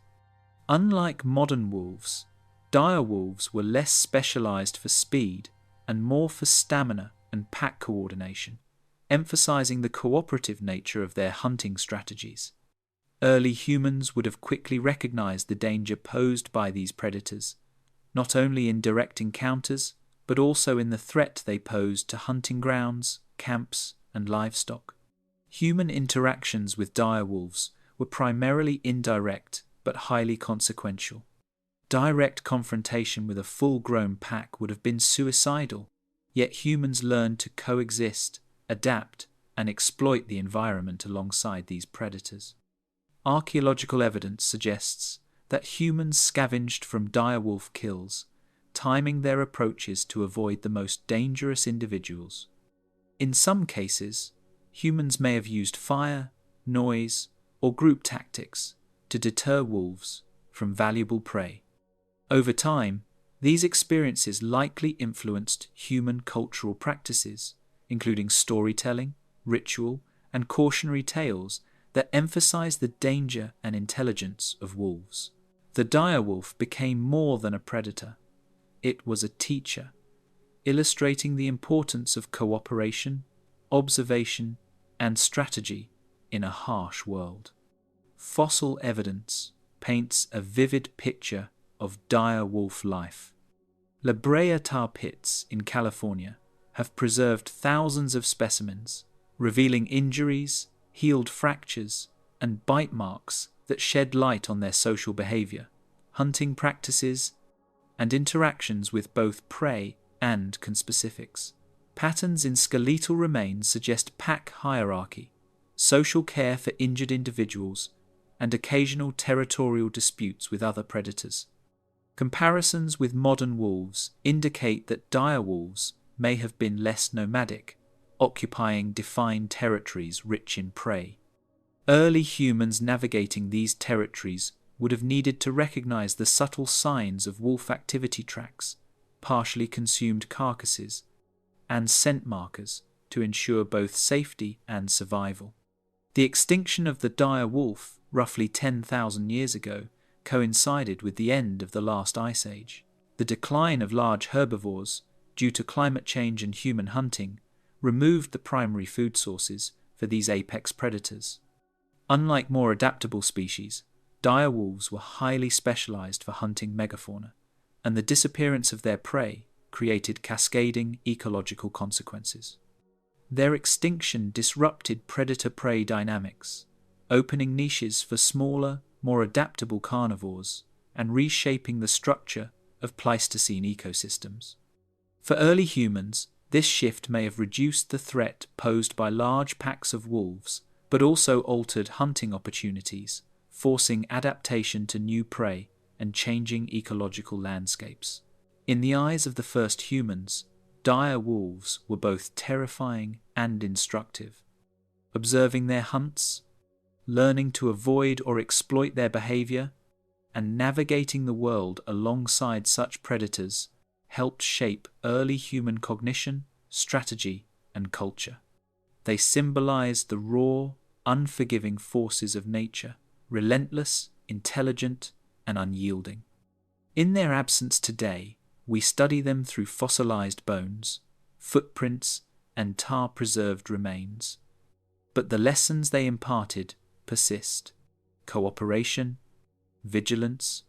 Speaker 1: Unlike modern wolves, dire wolves were less specialized for speed and more for stamina and pack coordination, emphasizing the cooperative nature of their hunting strategies. Early humans would have quickly recognized the danger posed by these predators, not only in direct encounters, but also in the threat they posed to hunting grounds, camps, and livestock. Human interactions with dire wolves were primarily indirect but highly consequential. Direct confrontation with a full-grown pack would have been suicidal, yet humans learned to coexist, adapt, and exploit the environment alongside these predators. Archaeological evidence suggests that humans scavenged from dire wolf kills, timing their approaches to avoid the most dangerous individuals. In some cases, humans may have used fire, noise, or group tactics to deter wolves from valuable prey. Over time, these experiences likely influenced human cultural practices, including storytelling, ritual, and cautionary tales that emphasize the danger and intelligence of wolves. The direwolf became more than a predator. It was a teacher, illustrating the importance of cooperation, observation, and strategy in a harsh world. Fossil evidence paints a vivid picture of dire wolf life. La Brea tar pits in California have preserved thousands of specimens, revealing injuries, healed fractures, and bite marks that shed light on their social behavior, hunting practices, and interactions with both prey and conspecifics. Patterns in skeletal remains suggest pack hierarchy, social care for injured individuals, and occasional territorial disputes with other predators. Comparisons with modern wolves indicate that dire wolves may have been less nomadic, occupying defined territories rich in prey. Early humans navigating these territories would have needed to recognize the subtle signs of wolf activity tracks, partially consumed carcasses, and scent markers to ensure both safety and survival. The extinction of the dire wolf, roughly 10,000 years ago, coincided with the end of the last ice age. The decline of large herbivores, due to climate change and human hunting, removed the primary food sources for these apex predators. Unlike more adaptable species, dire wolves were highly specialized for hunting megafauna, and the disappearance of their prey created cascading ecological consequences. Their extinction disrupted predator-prey dynamics, opening niches for smaller, more adaptable carnivores and reshaping the structure of Pleistocene ecosystems. For early humans, this shift may have reduced the threat posed by large packs of wolves, but also altered hunting opportunities, forcing adaptation to new prey and changing ecological landscapes. In the eyes of the first humans, dire wolves were both terrifying and instructive. Observing their hunts, learning to avoid or exploit their behavior, and navigating the world alongside such predators helped shape early human cognition, strategy, and culture. They symbolized the raw, unforgiving forces of nature, relentless, intelligent, and unyielding. In their absence today, we study them through fossilized bones, footprints, and tar-preserved remains. But the lessons they imparted persist. Cooperation, vigilance,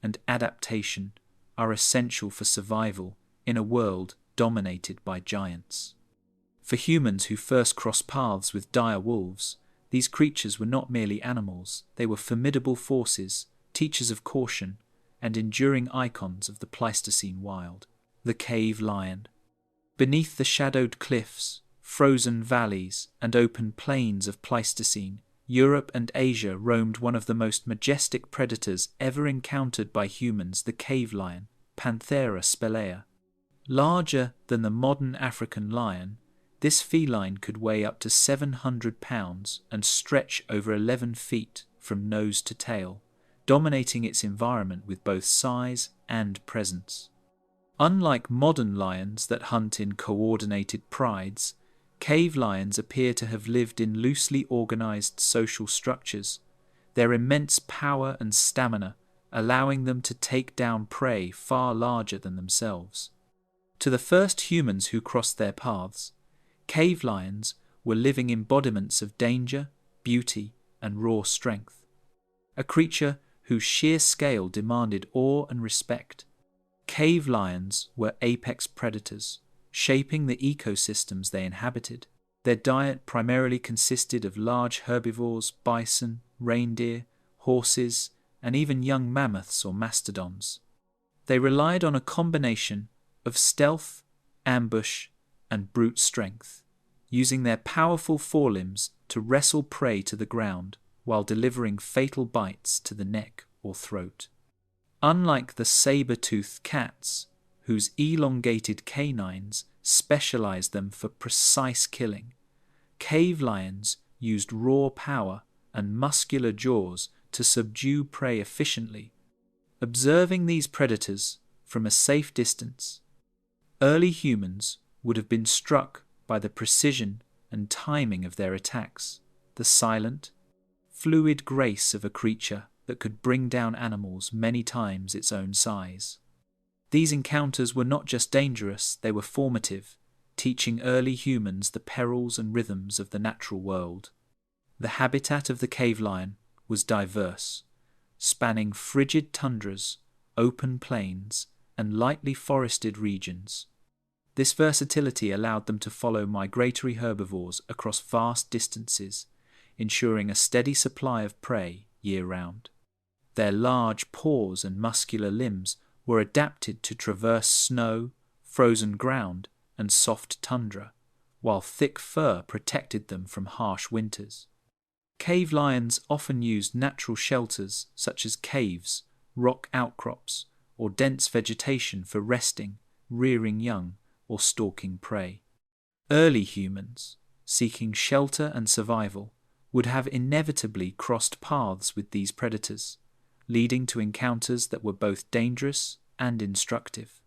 Speaker 1: and adaptation are essential for survival in a world dominated by giants. For humans who first crossed paths with dire wolves, these creatures were not merely animals, they were formidable forces, teachers of caution, and enduring icons of the Pleistocene wild. The cave lion. Beneath the shadowed cliffs, frozen valleys, and open plains of Pleistocene, Europe and Asia roamed one of the most majestic predators ever encountered by humans, the cave lion, Panthera spelaea. Larger than the modern African lion, this feline could weigh up to 700 pounds and stretch over 11 feet from nose to tail, dominating its environment with both size and presence. Unlike modern lions that hunt in coordinated prides, cave lions appear to have lived in loosely organized social structures, their immense power and stamina allowing them to take down prey far larger than themselves. To the first humans who crossed their paths, cave lions were living embodiments of danger, beauty, and raw strength. A creature whose sheer scale demanded awe and respect. Cave lions were apex predators, shaping the ecosystems they inhabited. Their diet primarily consisted of large herbivores, bison, reindeer, horses, and even young mammoths or mastodons. They relied on a combination of stealth, ambush, and brute strength, using their powerful forelimbs to wrestle prey to the ground while delivering fatal bites to the neck or throat. Unlike the saber-tooth cats, whose elongated canines specialized them for precise killing. Cave lions used raw power and muscular jaws to subdue prey efficiently. Observing these predators from a safe distance, early humans would have been struck by the precision and timing of their attacks, the silent, fluid grace of a creature that could bring down animals many times its own size. These encounters were not just dangerous, they were formative, teaching early humans the perils and rhythms of the natural world. The habitat of the cave lion was diverse, spanning frigid tundras, open plains, and lightly forested regions. This versatility allowed them to follow migratory herbivores across vast distances, ensuring a steady supply of prey year-round. Their large paws and muscular limbs were adapted to traverse snow, frozen ground, and soft tundra, while thick fur protected them from harsh winters. Cave lions often used natural shelters such as caves, rock outcrops, or dense vegetation for resting, rearing young, or stalking prey. Early humans, seeking shelter and survival, would have inevitably crossed paths with these predators, leading to encounters that were both dangerous and instructive.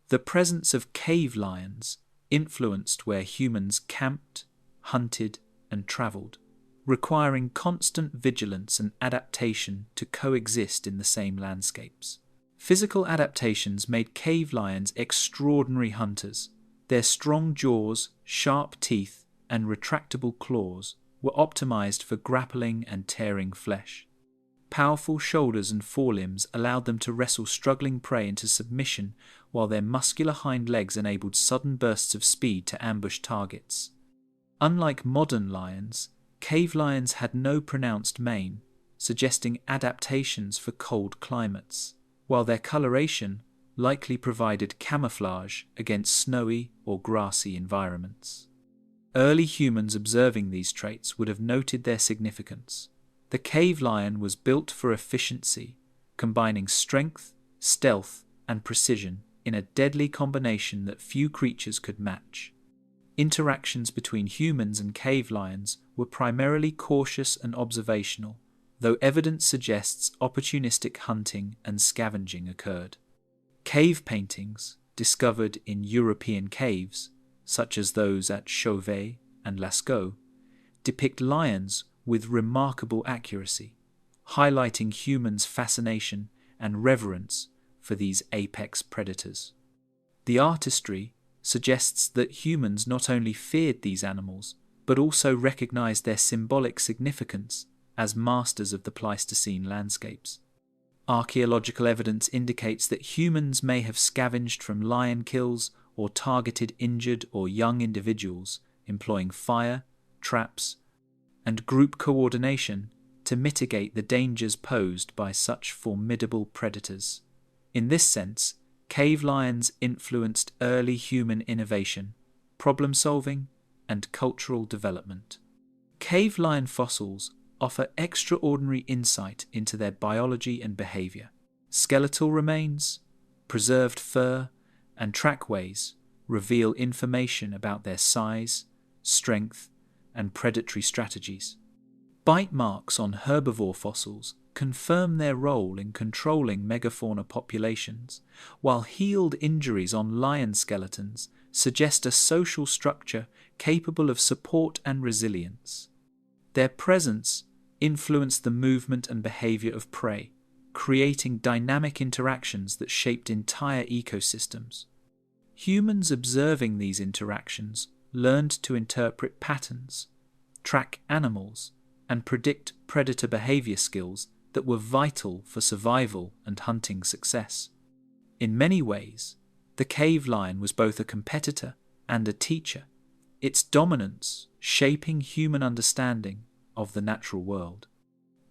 Speaker 1: The presence of cave lions influenced where humans camped, hunted, and travelled, requiring constant vigilance and adaptation to coexist in the same landscapes. Physical adaptations made cave lions extraordinary hunters. Their strong jaws, sharp teeth, and retractable claws were optimized for grappling and tearing flesh. Powerful shoulders and forelimbs allowed them to wrestle struggling prey into submission, while their muscular hind legs enabled sudden bursts of speed to ambush targets. Unlike modern lions, cave lions had no pronounced mane, suggesting adaptations for cold climates, while their coloration likely provided camouflage against snowy or grassy environments. Early humans observing these traits would have noted their significance. The cave lion was built for efficiency, combining strength, stealth, and precision in a deadly combination that few creatures could match. Interactions between humans and cave lions were primarily cautious and observational, though evidence suggests opportunistic hunting and scavenging occurred. Cave paintings, discovered in European caves, such as those at Chauvet and Lascaux, depict lions with remarkable accuracy, highlighting humans' fascination and reverence for these apex predators. The artistry suggests that humans not only feared these animals, but also recognized their symbolic significance as masters of the Pleistocene landscapes. Archaeological evidence indicates that humans may have scavenged from lion kills or targeted injured or young individuals, employing fire, traps, and group coordination to mitigate the dangers posed by such formidable predators. In this sense, cave lions influenced early human innovation, problem-solving, and cultural development. Cave lion fossils offer extraordinary insight into their biology and behavior. Skeletal remains, preserved fur, and trackways reveal information about their size, strength, and predatory strategies. Bite marks on herbivore fossils confirm their role in controlling megafauna populations, while healed injuries on lion skeletons suggest a social structure capable of support and resilience. Their presence influenced the movement and behavior of prey, creating dynamic interactions that shaped entire ecosystems. Humans observing these interactions learned to interpret patterns, track animals, and predict predator behavior skills that were vital for survival and hunting success. In many ways, the cave lion was both a competitor and a teacher, its dominance shaping human understanding of the natural world.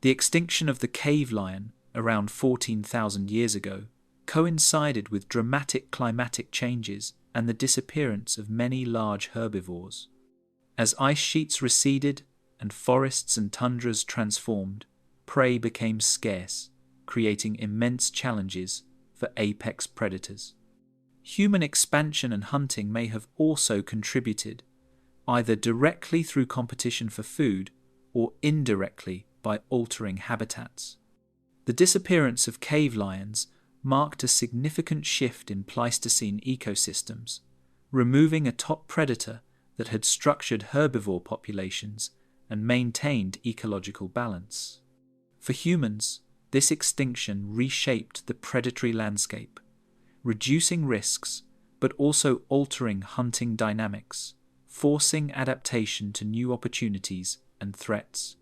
Speaker 1: The extinction of the cave lion around 14,000 years ago coincided with dramatic climatic changes and the disappearance of many large herbivores. As ice sheets receded and forests and tundras transformed, prey became scarce, creating immense challenges for apex predators. Human expansion and hunting may have also contributed, either directly through competition for food or indirectly by altering habitats. The disappearance of cave lions marked a significant shift in Pleistocene ecosystems, removing a top predator that had structured herbivore populations and maintained ecological balance. For humans, this extinction reshaped the predatory landscape, reducing risks but also altering hunting dynamics, forcing adaptation to new opportunities and threats.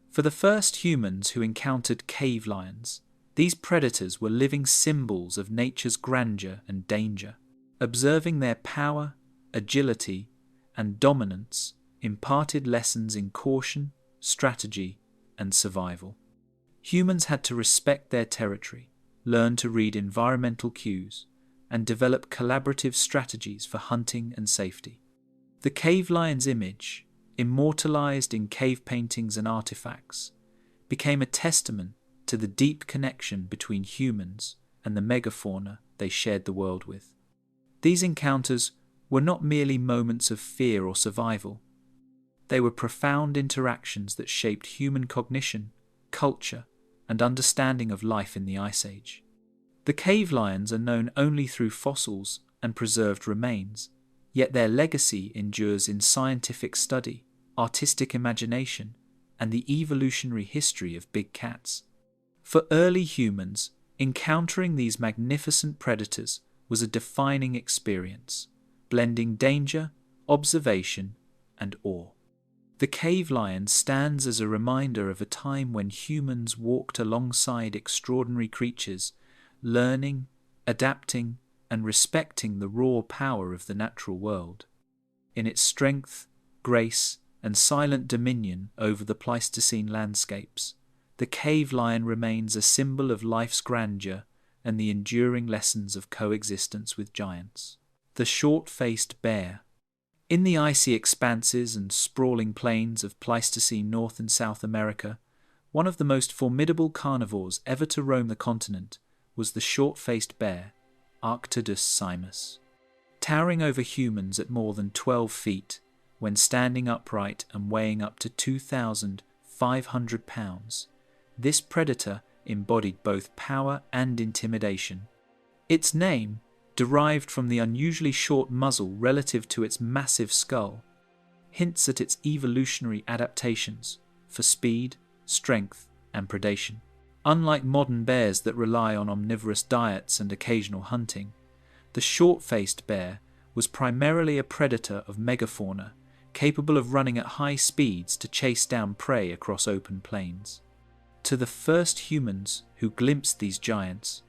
Speaker 1: For the first humans who encountered cave lions, these predators were living symbols of nature's grandeur and danger. Observing their power, agility, and dominance imparted lessons in caution, strategy, and survival. Humans had to respect their territory, learn to read environmental cues, and develop collaborative strategies for hunting and safety. The cave lion's image, immortalized in cave paintings and artifacts, became a testament to the deep connection between humans and the megafauna they shared the world with. These encounters were not merely moments of fear or survival. They were profound interactions that shaped human cognition, culture, and understanding of life in the Ice Age. The cave lions are known only through fossils and preserved remains, yet their legacy endures in scientific study, artistic imagination, and the evolutionary history of big cats. For early humans, encountering these magnificent predators was a defining experience, blending danger, observation, and awe. The cave lion stands as a reminder of a time when humans walked alongside extraordinary creatures, learning, adapting, and respecting the raw power of the natural world. In its strength, grace, and silent dominion over the Pleistocene landscapes, the cave lion remains a symbol of life's grandeur and the enduring lessons of coexistence with giants. The short-faced bear. In the icy expanses and sprawling plains of Pleistocene North and South America, one of the most formidable carnivores ever to roam the continent was the short-faced bear, Arctodus simus. Towering over humans at more than 12 feet, when standing upright and weighing up to 2,500 pounds, this predator embodied both power and intimidation. Its name, derived from the unusually short muzzle relative to its massive skull, hints at its evolutionary adaptations for speed, strength, and predation. Unlike modern bears that rely on omnivorous diets and occasional hunting, the short-faced bear was primarily a predator of megafauna, capable of running at high speeds to chase down prey across open plains. To the first humans who glimpsed these giants,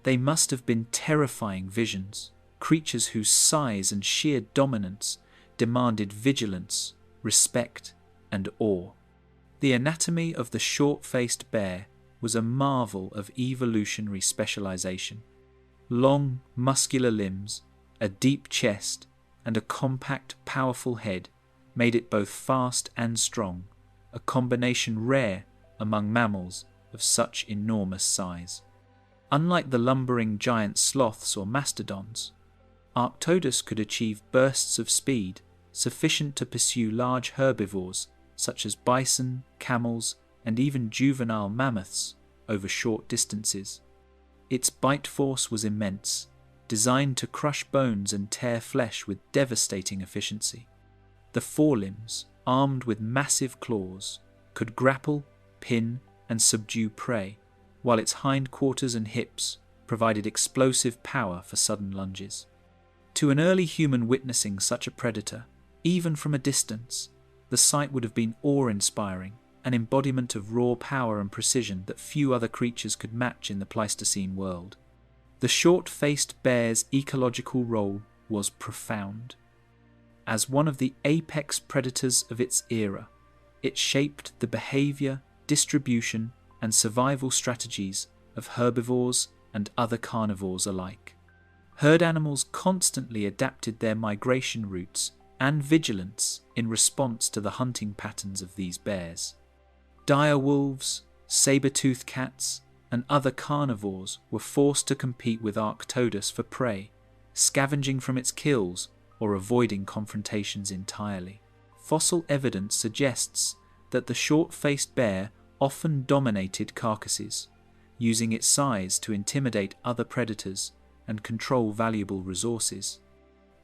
Speaker 1: they must have been terrifying visions, creatures whose size and sheer dominance demanded vigilance, respect, and awe. The anatomy of the short-faced bear was a marvel of evolutionary specialization. Long, muscular limbs, a deep chest, and a compact, powerful head made it both fast and strong, a combination rare among mammals of such enormous size. Unlike the lumbering giant sloths or mastodons, Arctodus could achieve bursts of speed sufficient to pursue large herbivores such as bison, camels, and even juvenile mammoths over short distances. Its bite force was immense, designed to crush bones and tear flesh with devastating efficiency. The forelimbs, armed with massive claws, could grapple, pin, and subdue prey, while its hindquarters and hips provided explosive power for sudden lunges. To an early human witnessing such a predator, even from a distance, the sight would have been awe-inspiring, an embodiment of raw power and precision that few other creatures could match in the Pleistocene world. The short-faced bear's ecological role was profound. As one of the apex predators of its era, it shaped the behavior, distribution, and survival strategies of herbivores and other carnivores alike. Herd animals constantly adapted their migration routes and vigilance in response to the hunting patterns of these bears. Dire wolves, saber-tooth cats, and other carnivores were forced to compete with Arctodus for prey, scavenging from its kills or avoiding confrontations entirely. Fossil evidence suggests that the short-faced bear often dominated carcasses, using its size to intimidate other predators and control valuable resources.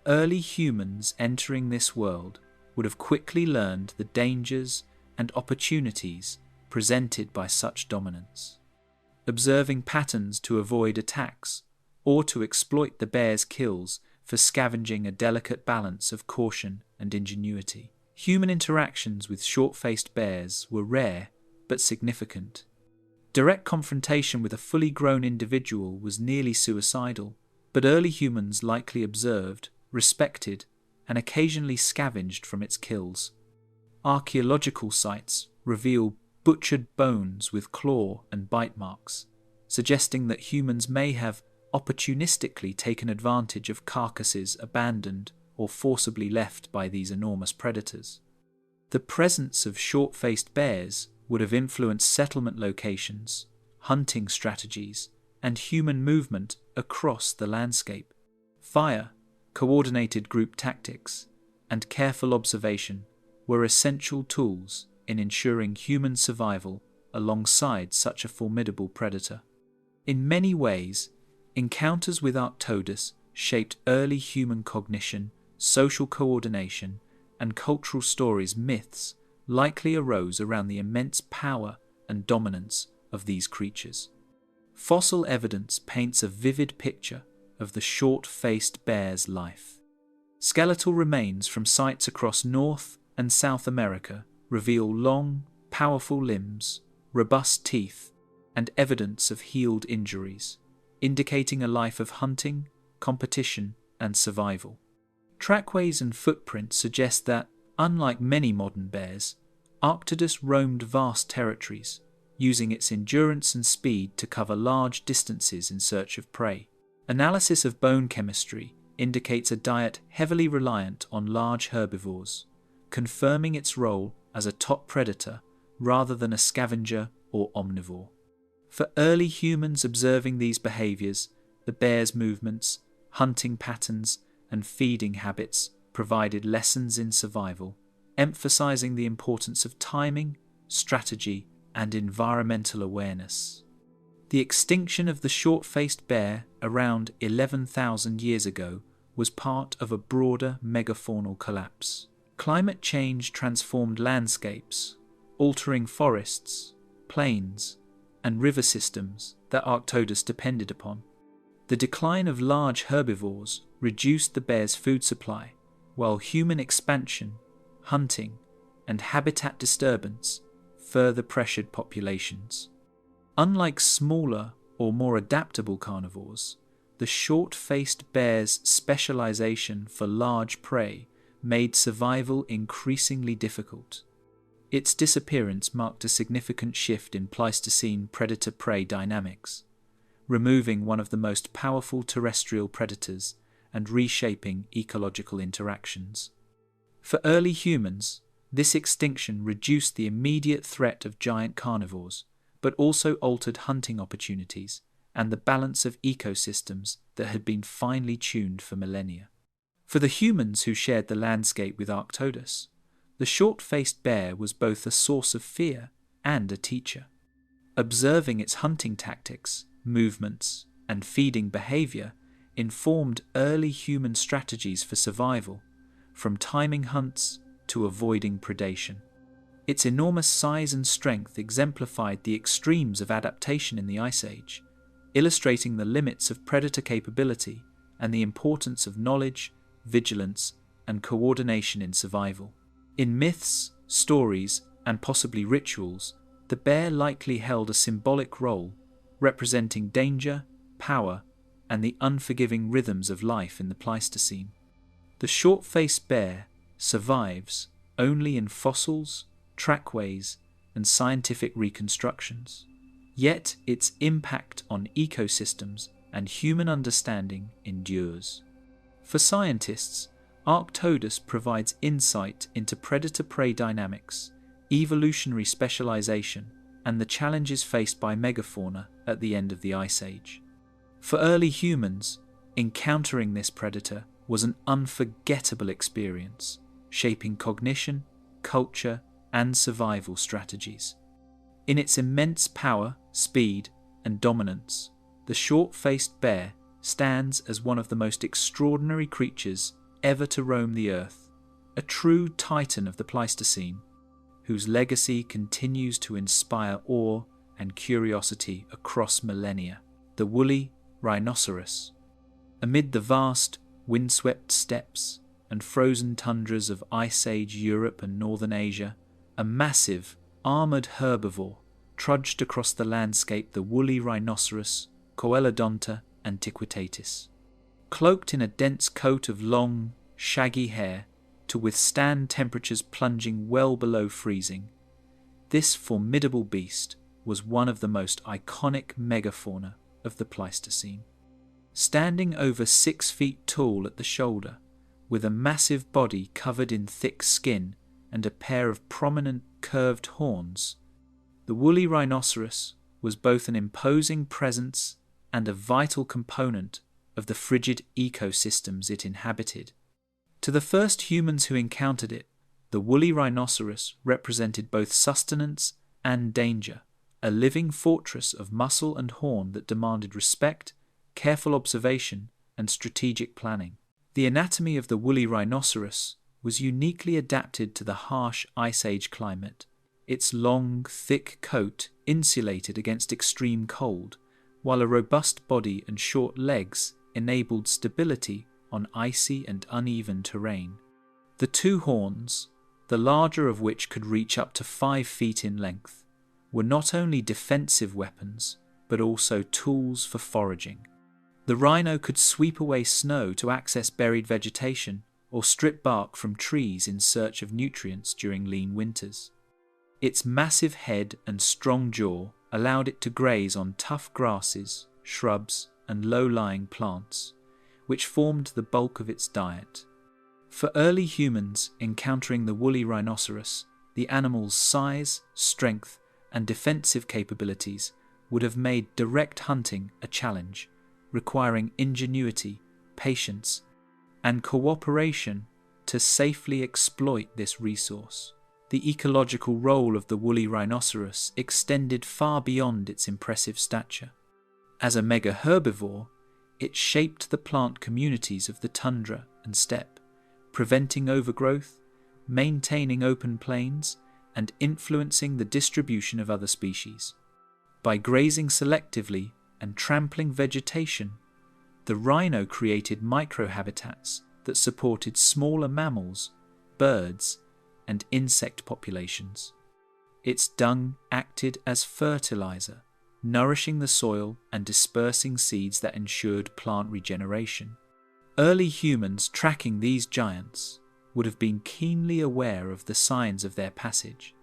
Speaker 1: Early humans entering this world would have quickly learned the dangers and opportunities presented by such dominance, observing patterns to avoid attacks or to exploit the bear's kills for scavenging a delicate balance of caution and ingenuity. Human interactions with short-faced bears were rare but significant. Direct confrontation with a fully grown individual was nearly suicidal, but early humans likely observed, respected, and occasionally scavenged from its kills. Archaeological sites reveal butchered bones with claw and bite marks, suggesting that humans may have opportunistically taken advantage of carcasses abandoned or forcibly left by these enormous predators. The presence of short-faced bears would have influenced settlement locations, hunting strategies, and human movement across the landscape. Fire, coordinated group tactics, and careful observation were essential tools in ensuring human survival alongside such a formidable predator. In many ways, encounters with Arctodus shaped early human cognition, social coordination, and cultural stories. Myths likely arose around the immense power and dominance of these creatures. Fossil evidence paints a vivid picture of the short-faced bear's life. Skeletal remains from sites across North and South America reveal long, powerful limbs, robust teeth, and evidence of healed injuries, indicating a life of hunting, competition, and survival. Trackways and footprints suggest that, unlike many modern bears, Arctodus roamed vast territories, using its endurance and speed to cover large distances in search of prey. Analysis of bone chemistry indicates a diet heavily reliant on large herbivores, confirming its role as a top predator rather than a scavenger or omnivore. For early humans observing these behaviors, the bear's movements, hunting patterns, and feeding habits provided lessons in survival, emphasizing the importance of timing, strategy, and environmental awareness. The extinction of the short-faced bear around 11,000 years ago was part of a broader megafaunal collapse. Climate change transformed landscapes, altering forests, plains, and river systems that Arctodus depended upon. The decline of large herbivores reduced the bear's food supply, while human expansion, hunting, and habitat disturbance further pressured populations. Unlike smaller or more adaptable carnivores, the short-faced bear's specialization for large prey made survival increasingly difficult. Its disappearance marked a significant shift in Pleistocene predator-prey dynamics, removing one of the most powerful terrestrial predators and reshaping ecological interactions. For early humans, this extinction reduced the immediate threat of giant carnivores, but also altered hunting opportunities and the balance of ecosystems that had been finely tuned for millennia. For the humans who shared the landscape with Arctodus, the short-faced bear was both a source of fear and a teacher. Observing its hunting tactics, movements, and feeding behavior informed early human strategies for survival, from timing hunts to avoiding predation. Its enormous size and strength exemplified the extremes of adaptation in the Ice Age, illustrating the limits of predator capability and the importance of knowledge, vigilance, and coordination in survival. In myths, stories, and possibly rituals, the bear likely held a symbolic role, representing danger, power, and the unforgiving rhythms of life in the Pleistocene. The short-faced bear survives only in fossils, trackways, and scientific reconstructions. Yet its impact on ecosystems and human understanding endures. For scientists, Arctodus provides insight into predator-prey dynamics, evolutionary specialization, and the challenges faced by megafauna at the end of the Ice Age. For early humans, Encountering this predator was an unforgettable experience, shaping cognition, culture, and survival strategies. In its immense power, speed, and dominance, the short-faced bear stands as one of the most extraordinary creatures ever to roam the earth, a true titan of the Pleistocene, whose legacy continues to inspire awe and curiosity across millennia. The woolly rhinoceros. Amid the vast, windswept steppes and frozen tundras of Ice Age Europe and Northern Asia, a massive, armoured herbivore trudged across the landscape. The woolly rhinoceros, Coelodonta antiquitatis. Cloaked in a dense coat of long, shaggy hair to withstand temperatures plunging well below freezing, this formidable beast was one of the most iconic megafauna of the Pleistocene. Standing over 6 feet tall at the shoulder, with a massive body covered in thick skin and a pair of prominent curved horns, the woolly rhinoceros was both an imposing presence and a vital component of the frigid ecosystems it inhabited. To the first humans who encountered it, the woolly rhinoceros represented both sustenance and danger, a living fortress of muscle and horn that demanded respect, careful observation, and strategic planning. The anatomy of the woolly rhinoceros was uniquely adapted to the harsh Ice Age climate. Its long, thick coat insulated against extreme cold, while a robust body and short legs enabled stability on icy and uneven terrain. The 2 horns, the larger of which could reach up to 5 feet in length, were not only defensive weapons, but also tools for foraging. The rhino could sweep away snow to access buried vegetation or strip bark from trees in search of nutrients during lean winters. Its massive head and strong jaw allowed it to graze on tough grasses, shrubs, and low-lying plants, which formed the bulk of its diet. For early humans encountering the woolly rhinoceros, the animal's size, strength, and defensive capabilities would have made direct hunting a challenge, requiring ingenuity, patience, and cooperation to safely exploit this resource. The ecological role of the woolly rhinoceros extended far beyond its impressive stature. As a mega herbivore, it shaped the plant communities of the tundra and steppe, preventing overgrowth, maintaining open plains, and influencing the distribution of other species. By grazing selectively and trampling vegetation, the rhino created microhabitats that supported smaller mammals, birds, and insect populations. Its dung acted as fertilizer, nourishing the soil and dispersing seeds that ensured plant regeneration. Early humans tracking these giants would have been keenly aware of the signs of their passage: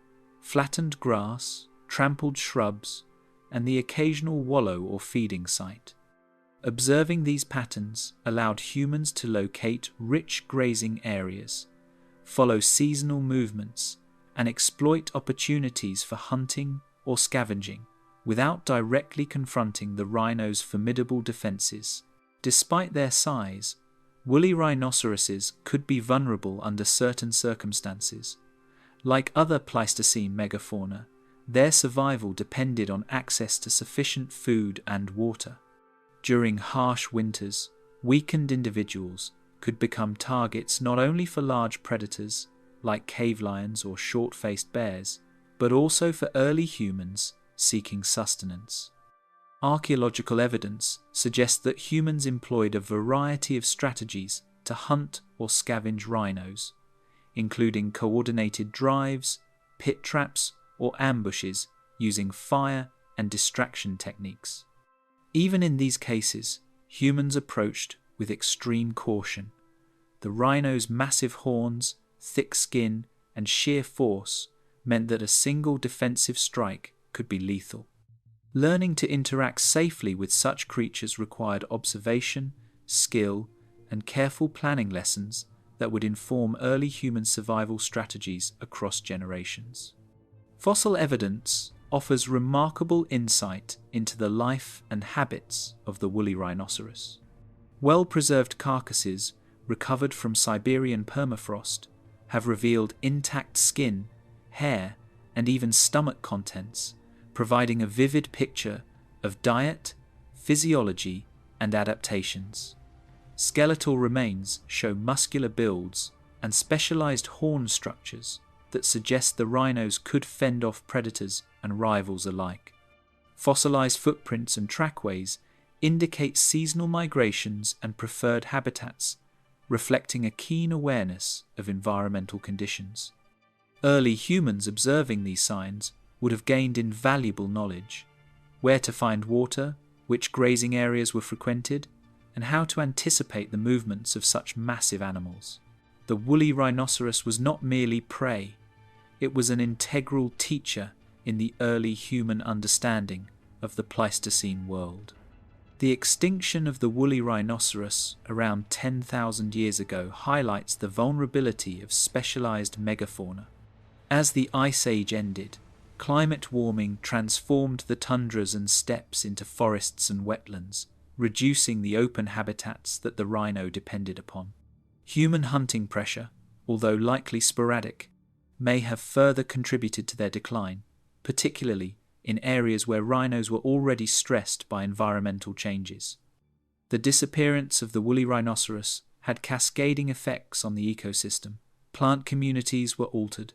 Speaker 1: flattened grass, trampled shrubs, and the occasional wallow or feeding site. Observing these patterns allowed humans to locate rich grazing areas, follow seasonal movements, and exploit opportunities for hunting or scavenging without directly confronting the rhino's formidable defenses. Despite their size, woolly rhinoceroses could be vulnerable under certain circumstances. Like other Pleistocene megafauna, their survival depended on access to sufficient food and water. During harsh winters, weakened individuals could become targets not only for large predators like cave lions or short-faced bears, but also for early humans seeking sustenance. Archaeological evidence suggests that humans employed a variety of strategies to hunt or scavenge rhinos, including coordinated drives, pit traps, or ambushes using fire and distraction techniques. Even in these cases, humans approached with extreme caution. The rhino's massive horns, thick skin, and sheer force meant that a single defensive strike could be lethal. Learning to interact safely with such creatures required observation, skill, and careful planning lessons that would inform early human survival strategies across generations. Fossil evidence offers remarkable insight into the life and habits of the woolly rhinoceros. Well-preserved carcasses recovered from Siberian permafrost have revealed intact skin, hair, and even stomach contents, providing a vivid picture of diet, physiology, and adaptations. Skeletal remains show muscular builds and specialized horn structures that suggest the rhinos could fend off predators and rivals alike. Fossilized footprints and trackways indicate seasonal migrations and preferred habitats, reflecting a keen awareness of environmental conditions. Early humans observing these signs would have gained invaluable knowledge: where to find water, which grazing areas were frequented, and how to anticipate the movements of such massive animals. The woolly rhinoceros was not merely prey, it was an integral teacher in the early human understanding of the Pleistocene world. The extinction of the woolly rhinoceros around 10,000 years ago highlights the vulnerability of specialized megafauna. As the Ice Age ended, climate warming transformed the tundras and steppes into forests and wetlands, reducing the open habitats that the rhino depended upon. Human hunting pressure, although likely sporadic, may have further contributed to their decline, particularly in areas where rhinos were already stressed by environmental changes. The disappearance of the woolly rhinoceros had cascading effects on the ecosystem. Plant communities were altered,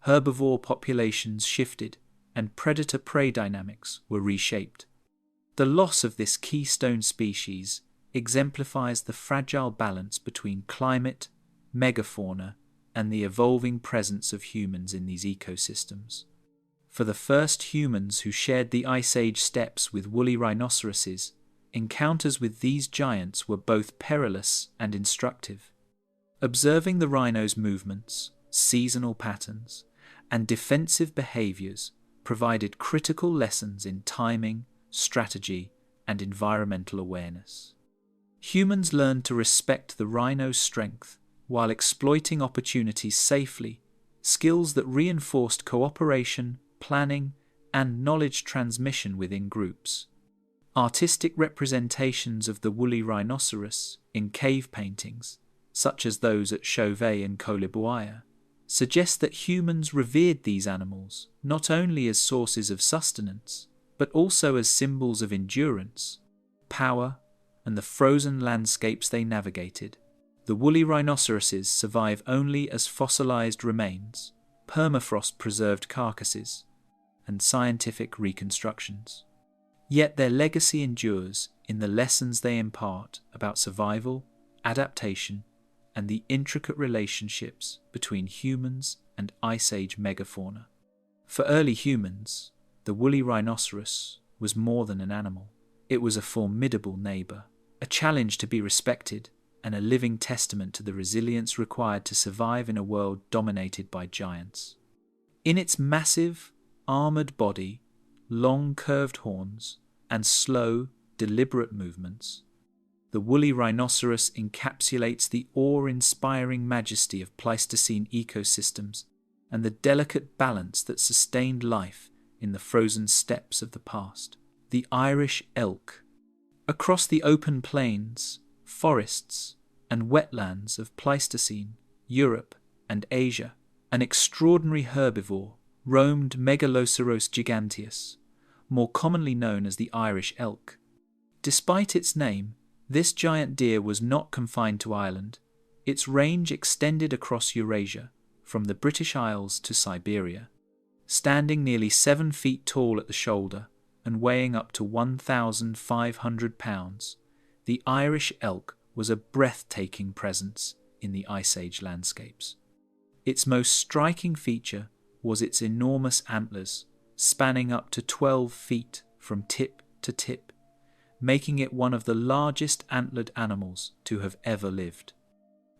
Speaker 1: herbivore populations shifted, and predator-prey dynamics were reshaped. The loss of this keystone species exemplifies the fragile balance between climate, megafauna, and the evolving presence of humans in these ecosystems. For the first humans who shared the Ice Age steppes with woolly rhinoceroses, encounters with these giants were both perilous and instructive. Observing the rhino's movements, seasonal patterns, and defensive behaviors provided critical lessons in timing, strategy, and environmental awareness. Humans learned to respect the rhino's strength while exploiting opportunities safely, skills that reinforced cooperation, planning, and knowledge transmission within groups. Artistic representations of the woolly rhinoceros in cave paintings, such as those at Chauvet and Colebuaya, suggest that humans revered these animals not only as sources of sustenance, but also as symbols of endurance, power, and the frozen landscapes they navigated. The woolly rhinoceroses survive only as fossilized remains, permafrost-preserved carcasses, and scientific reconstructions. Yet their legacy endures in the lessons they impart about survival, adaptation, and the intricate relationships between humans and Ice Age megafauna. For early humans, the woolly rhinoceros was more than an animal. It was a formidable neighbor, a challenge to be respected, and a living testament to the resilience required to survive in a world dominated by giants. In its massive, armored body, long curved horns, and slow, deliberate movements, the woolly rhinoceros encapsulates the awe-inspiring majesty of Pleistocene ecosystems and the delicate balance that sustained life in the frozen steppes of the past. The Irish elk. Across the open plains, forests, and wetlands of Pleistocene, Europe, and Asia, an extraordinary herbivore roamed Megaloceros giganteus, more commonly known as the Irish elk. Despite its name, this giant deer was not confined to Ireland. Its range extended across Eurasia, from the British Isles to Siberia. Standing nearly 7 feet tall at the shoulder and weighing up to 1,500 pounds, the Irish elk was a breathtaking presence in the Ice Age landscapes. Its most striking feature was its enormous antlers, spanning up to 12 feet from tip to tip, making it one of the largest antlered animals to have ever lived.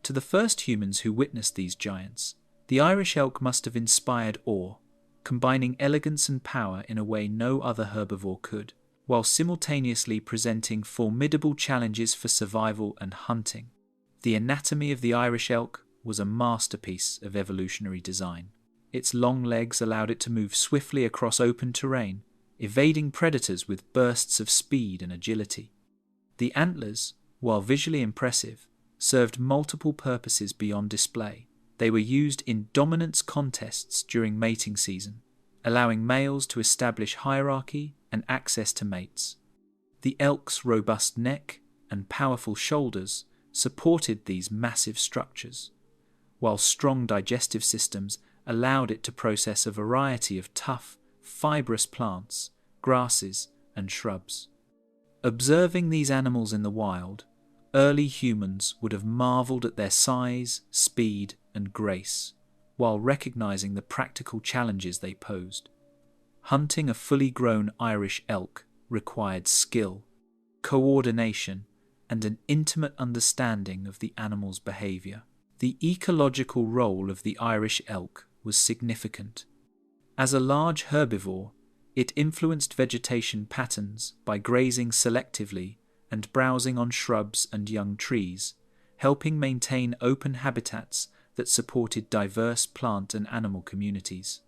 Speaker 1: To the first humans who witnessed these giants, the Irish elk must have inspired awe, combining elegance and power in a way no other herbivore could, while simultaneously presenting formidable challenges for survival and hunting. The anatomy of the Irish elk was a masterpiece of evolutionary design. Its long legs allowed it to move swiftly across open terrain, evading predators with bursts of speed and agility. The antlers, while visually impressive, served multiple purposes beyond display. They were used in dominance contests during mating season, allowing males to establish hierarchy and access to mates. The elk's robust neck and powerful shoulders supported these massive structures, while strong digestive systems allowed it to process a variety of tough, fibrous plants, grasses, and shrubs. Observing these animals in the wild, early humans would have marveled at their size, speed, and grace, while recognizing the practical challenges they posed. Hunting a fully grown Irish elk required skill, coordination, and an intimate understanding of the animal's behavior. The ecological role of the Irish elk was significant. As a large herbivore, it influenced vegetation patterns by grazing selectively and browsing on shrubs and young trees, helping maintain open habitats that supported diverse plant and animal communities.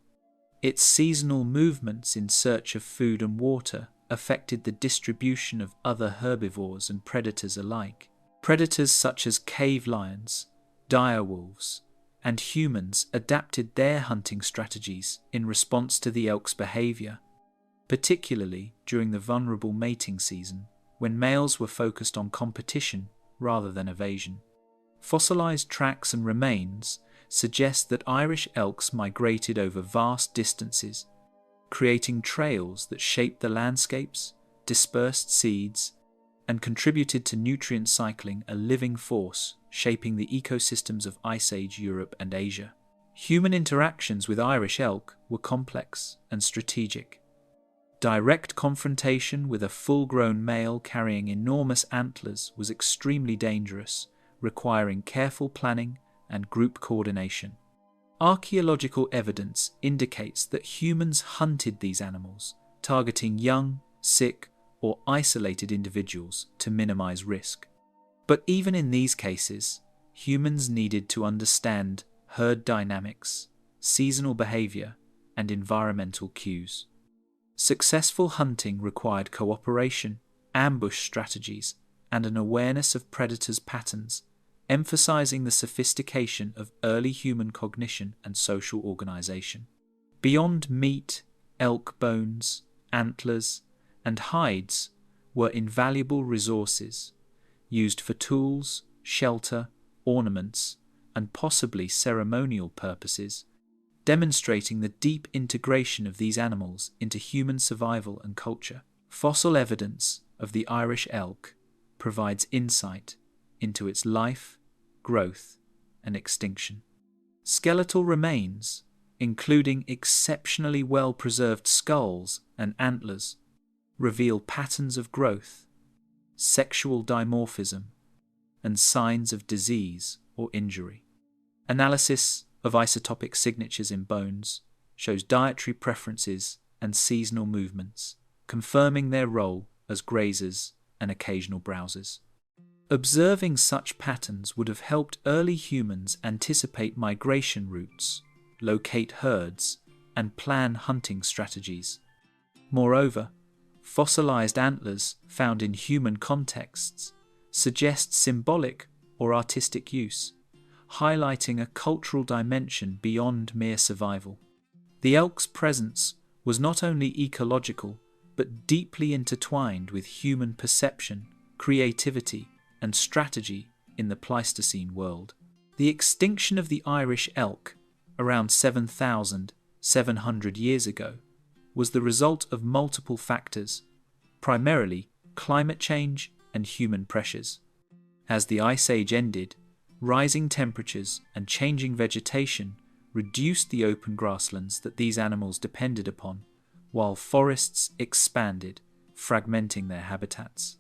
Speaker 1: Its seasonal movements in search of food and water affected the distribution of other herbivores and predators alike. Predators such as cave lions, direwolves, and humans adapted their hunting strategies in response to the elk's behavior, particularly during the vulnerable mating season, when males were focused on competition rather than evasion. Fossilized tracks and remains suggest that Irish elks migrated over vast distances, creating trails that shaped the landscapes, dispersed seeds, and contributed to nutrient cycling, a living force shaping the ecosystems of Ice Age Europe and Asia. Human interactions with Irish elk were complex and strategic. Direct confrontation with a full-grown male carrying enormous antlers was extremely dangerous, requiring careful planning and group coordination. Archaeological evidence indicates that humans hunted these animals, targeting young, sick, or isolated individuals to minimize risk. But even in these cases, humans needed to understand herd dynamics, seasonal behavior, and environmental cues. Successful hunting required cooperation, ambush strategies, and an awareness of predators' patterns, emphasizing the sophistication of early human cognition and social organization. Beyond meat, elk bones, antlers, and hides were invaluable resources, used for tools, shelter, ornaments, and possibly ceremonial purposes, demonstrating the deep integration of these animals into human survival and culture. Fossil evidence of the Irish elk provides insight into its life, growth, and extinction. Skeletal remains, including exceptionally well-preserved skulls and antlers, reveal patterns of growth, sexual dimorphism, and signs of disease or injury. Analysis of isotopic signatures in bones shows dietary preferences and seasonal movements, confirming their role as grazers and occasional browsers. Observing such patterns would have helped early humans anticipate migration routes, locate herds, and plan hunting strategies. Moreover, fossilized antlers found in human contexts suggest symbolic or artistic use, highlighting a cultural dimension beyond mere survival. The elk's presence was not only ecological, but deeply intertwined with human perception, creativity, and strategy in the Pleistocene world. The extinction of the Irish elk, around 7,700 years ago, was the result of multiple factors, primarily climate change and human pressures. As the Ice Age ended, rising temperatures and changing vegetation reduced the open grasslands that these animals depended upon, while forests expanded, fragmenting their habitats.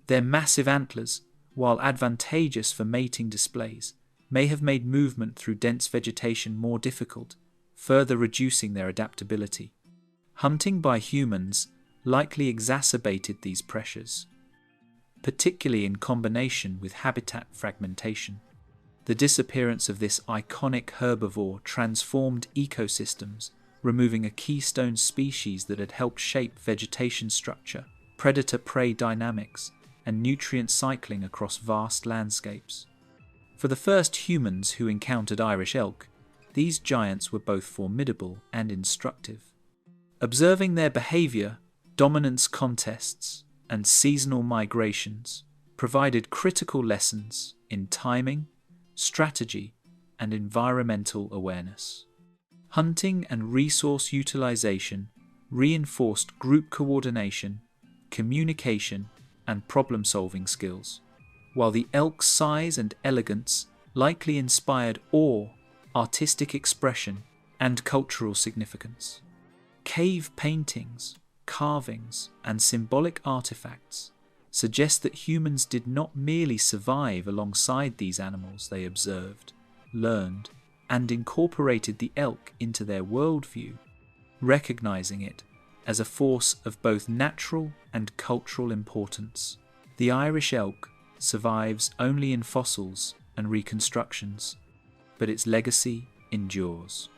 Speaker 1: Their massive antlers, while advantageous for mating displays, may have made movement through dense vegetation more difficult, further reducing their adaptability. Hunting by humans likely exacerbated these pressures, particularly in combination with habitat fragmentation. The disappearance of this iconic herbivore transformed ecosystems, removing a keystone species that had helped shape vegetation structure, predator-prey dynamics, and nutrient cycling across vast landscapes. For the first humans who encountered Irish elk, these giants were both formidable and instructive. Observing their behavior, dominance contests, and seasonal migrations provided critical lessons in timing, strategy, and environmental awareness. Hunting and resource utilization reinforced group coordination, communication, and problem-solving skills, while the elk's size and elegance likely inspired awe, artistic expression, and cultural significance. Cave paintings, carvings, and symbolic artifacts suggest that humans did not merely survive alongside these animals they observed, learned, and incorporated the elk into their worldview, recognizing it as a force of both natural and cultural importance. The Irish elk survives only in fossils and reconstructions, but its legacy endures.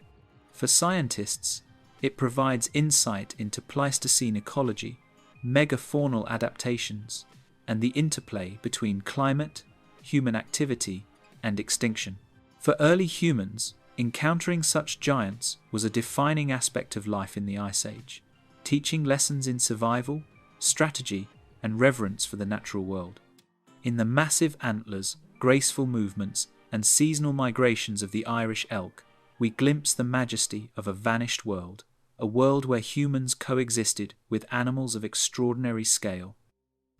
Speaker 1: For scientists, it provides insight into Pleistocene ecology, megafaunal adaptations, and the interplay between climate, human activity, and extinction. For early humans, encountering such giants was a defining aspect of life in the Ice Age, teaching lessons in survival, strategy, and reverence for the natural world. In the massive antlers, graceful movements, and seasonal migrations of the Irish elk, we glimpse the majesty of a vanished world, a world where humans coexisted with animals of extraordinary scale,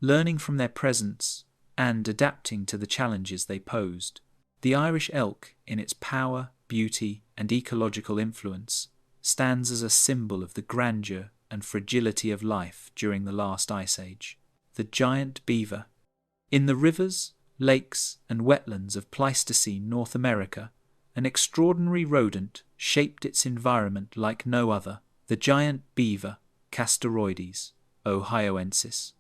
Speaker 1: learning from their presence and adapting to the challenges they posed. The Irish elk, in its power, beauty, and ecological influence, stands as a symbol of the grandeur and fragility of life during the last Ice Age. The giant beaver. In the rivers, lakes, and wetlands of Pleistocene North America, an extraordinary rodent shaped its environment like no other, the giant beaver, Castoroides ohioensis.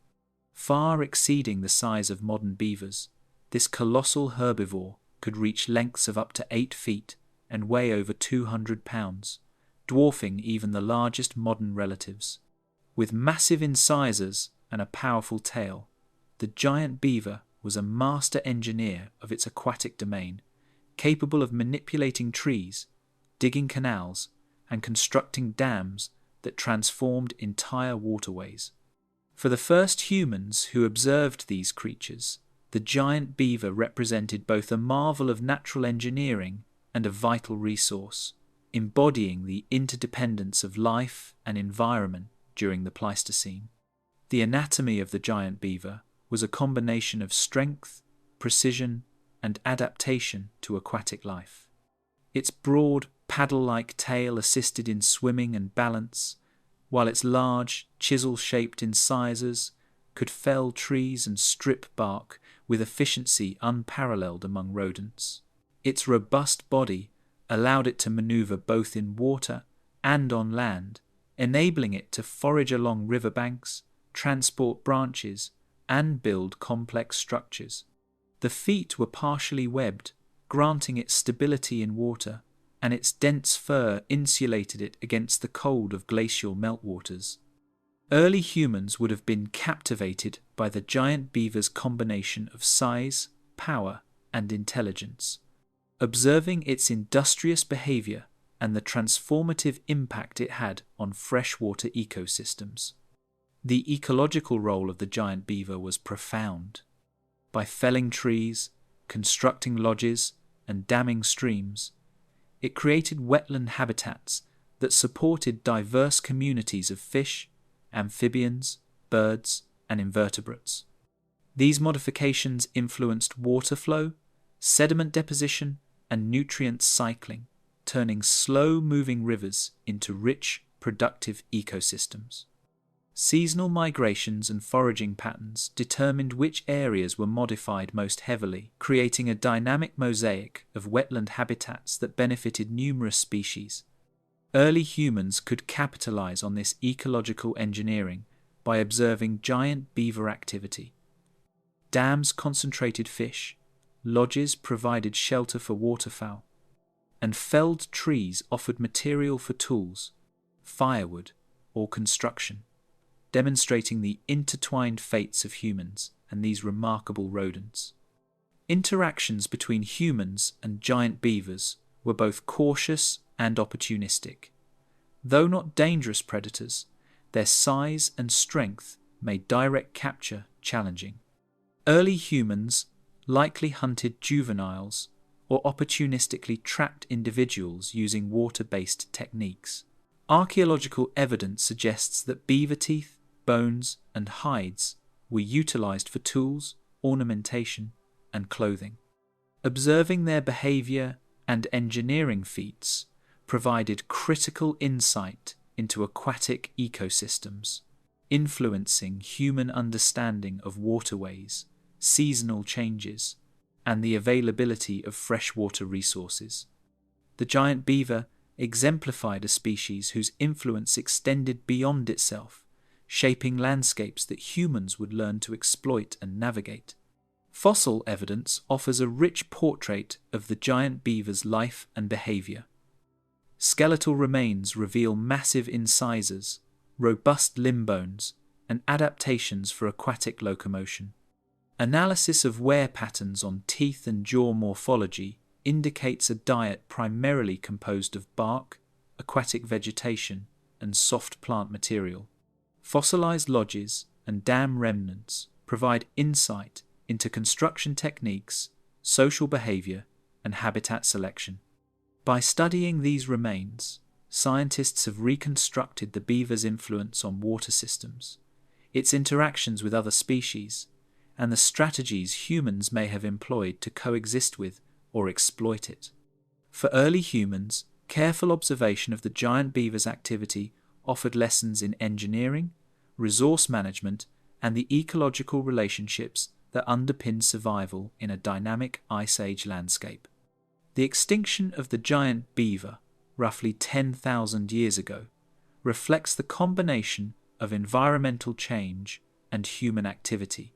Speaker 1: Far exceeding the size of modern beavers, this colossal herbivore could reach lengths of up to 8 feet and weigh over 200 pounds, dwarfing even the largest modern relatives. With massive incisors and a powerful tail, the giant beaver was a master engineer of its aquatic domain, capable of manipulating trees, digging canals, and constructing dams that transformed entire waterways. For the first humans who observed these creatures, the giant beaver represented both a marvel of natural engineering and a vital resource, embodying the interdependence of life and environment during the Pleistocene. The anatomy of the giant beaver was a combination of strength, precision, and adaptation to aquatic life. Its broad, paddle-like tail assisted in swimming and balance, while its large, chisel-shaped incisors could fell trees and strip bark with efficiency unparalleled among rodents. Its robust body allowed it to maneuver both in water and on land, enabling it to forage along riverbanks, transport branches, and build complex structures. The feet were partially webbed, granting it stability in water, and its dense fur insulated it against the cold of glacial meltwaters. Early humans would have been captivated by the giant beaver's combination of size, power, and intelligence. Observing its industrious behavior and the transformative impact it had on freshwater ecosystems. The ecological role of the giant beaver was profound. By felling trees, constructing lodges, and damming streams, it created wetland habitats that supported diverse communities of fish, amphibians, birds, and invertebrates. These modifications influenced water flow, sediment deposition, and nutrient cycling, turning slow-moving rivers into rich, productive ecosystems. Seasonal migrations and foraging patterns determined which areas were modified most heavily, creating a dynamic mosaic of wetland habitats that benefited numerous species. Early humans could capitalize on this ecological engineering by observing giant beaver activity. Dams concentrated fish, lodges provided shelter for waterfowl, and felled trees offered material for tools, firewood, or construction, demonstrating the intertwined fates of humans and these remarkable rodents. Interactions between humans and giant beavers were both cautious and opportunistic. Though not dangerous predators, their size and strength made direct capture challenging. Early humans likely hunted juveniles or opportunistically trapped individuals using water-based techniques. Archaeological evidence suggests that beaver teeth, bones, and hides were utilized for tools, ornamentation, and clothing. Observing their behavior and engineering feats provided critical insight into aquatic ecosystems, influencing human understanding of waterways, seasonal changes, and the availability of freshwater resources. The giant beaver exemplified a species whose influence extended beyond itself, shaping landscapes that humans would learn to exploit and navigate. Fossil evidence offers a rich portrait of the giant beaver's life and behavior. Skeletal remains reveal massive incisors, robust limb bones, and adaptations for aquatic locomotion. Analysis of wear patterns on teeth and jaw morphology indicates a diet primarily composed of bark, aquatic vegetation, and soft plant material. Fossilized lodges and dam remnants provide insight into construction techniques, social behavior, and habitat selection. By studying these remains, scientists have reconstructed the beaver's influence on water systems, its interactions with other species, and the strategies humans may have employed to coexist with or exploit it. For early humans, careful observation of the giant beaver's activity offered lessons in engineering, resource management, and the ecological relationships that underpin survival in a dynamic Ice Age landscape. The extinction of the giant beaver, roughly 10,000 years ago, reflects the combination of environmental change and human activity.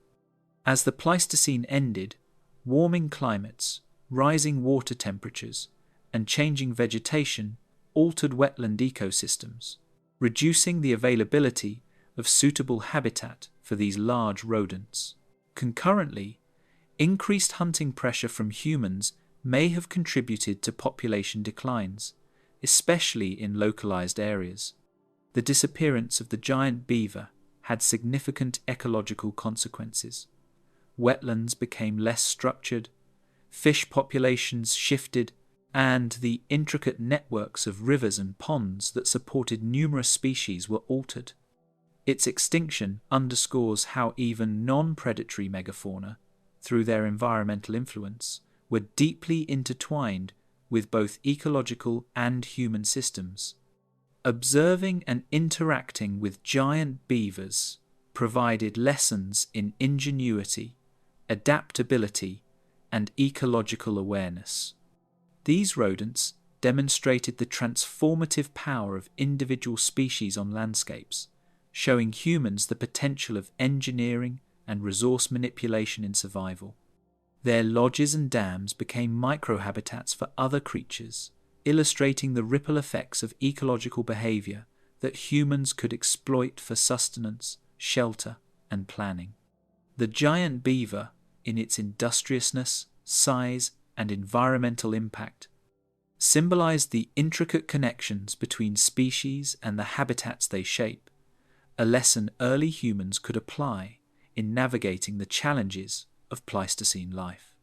Speaker 1: As the Pleistocene ended, warming climates, rising water temperatures, and changing vegetation altered wetland ecosystems, reducing the availability of suitable habitat for these large rodents. Concurrently, increased hunting pressure from humans may have contributed to population declines, especially in localized areas. The disappearance of the giant beaver had significant ecological consequences. Wetlands became less structured, fish populations shifted, and the intricate networks of rivers and ponds that supported numerous species were altered. Its extinction underscores how even non-predatory megafauna, through their environmental influence, were deeply intertwined with both ecological and human systems. Observing and interacting with giant beavers provided lessons in ingenuity, adaptability, and ecological awareness. These rodents demonstrated the transformative power of individual species on landscapes, showing humans the potential of engineering and resource manipulation in survival. Their lodges and dams became microhabitats for other creatures, illustrating the ripple effects of ecological behavior that humans could exploit for sustenance, shelter, and planning. The giant beaver, in its industriousness, size, and environmental impact, symbolized the intricate connections between species and the habitats they shape, a lesson early humans could apply in navigating the challenges of Pleistocene life.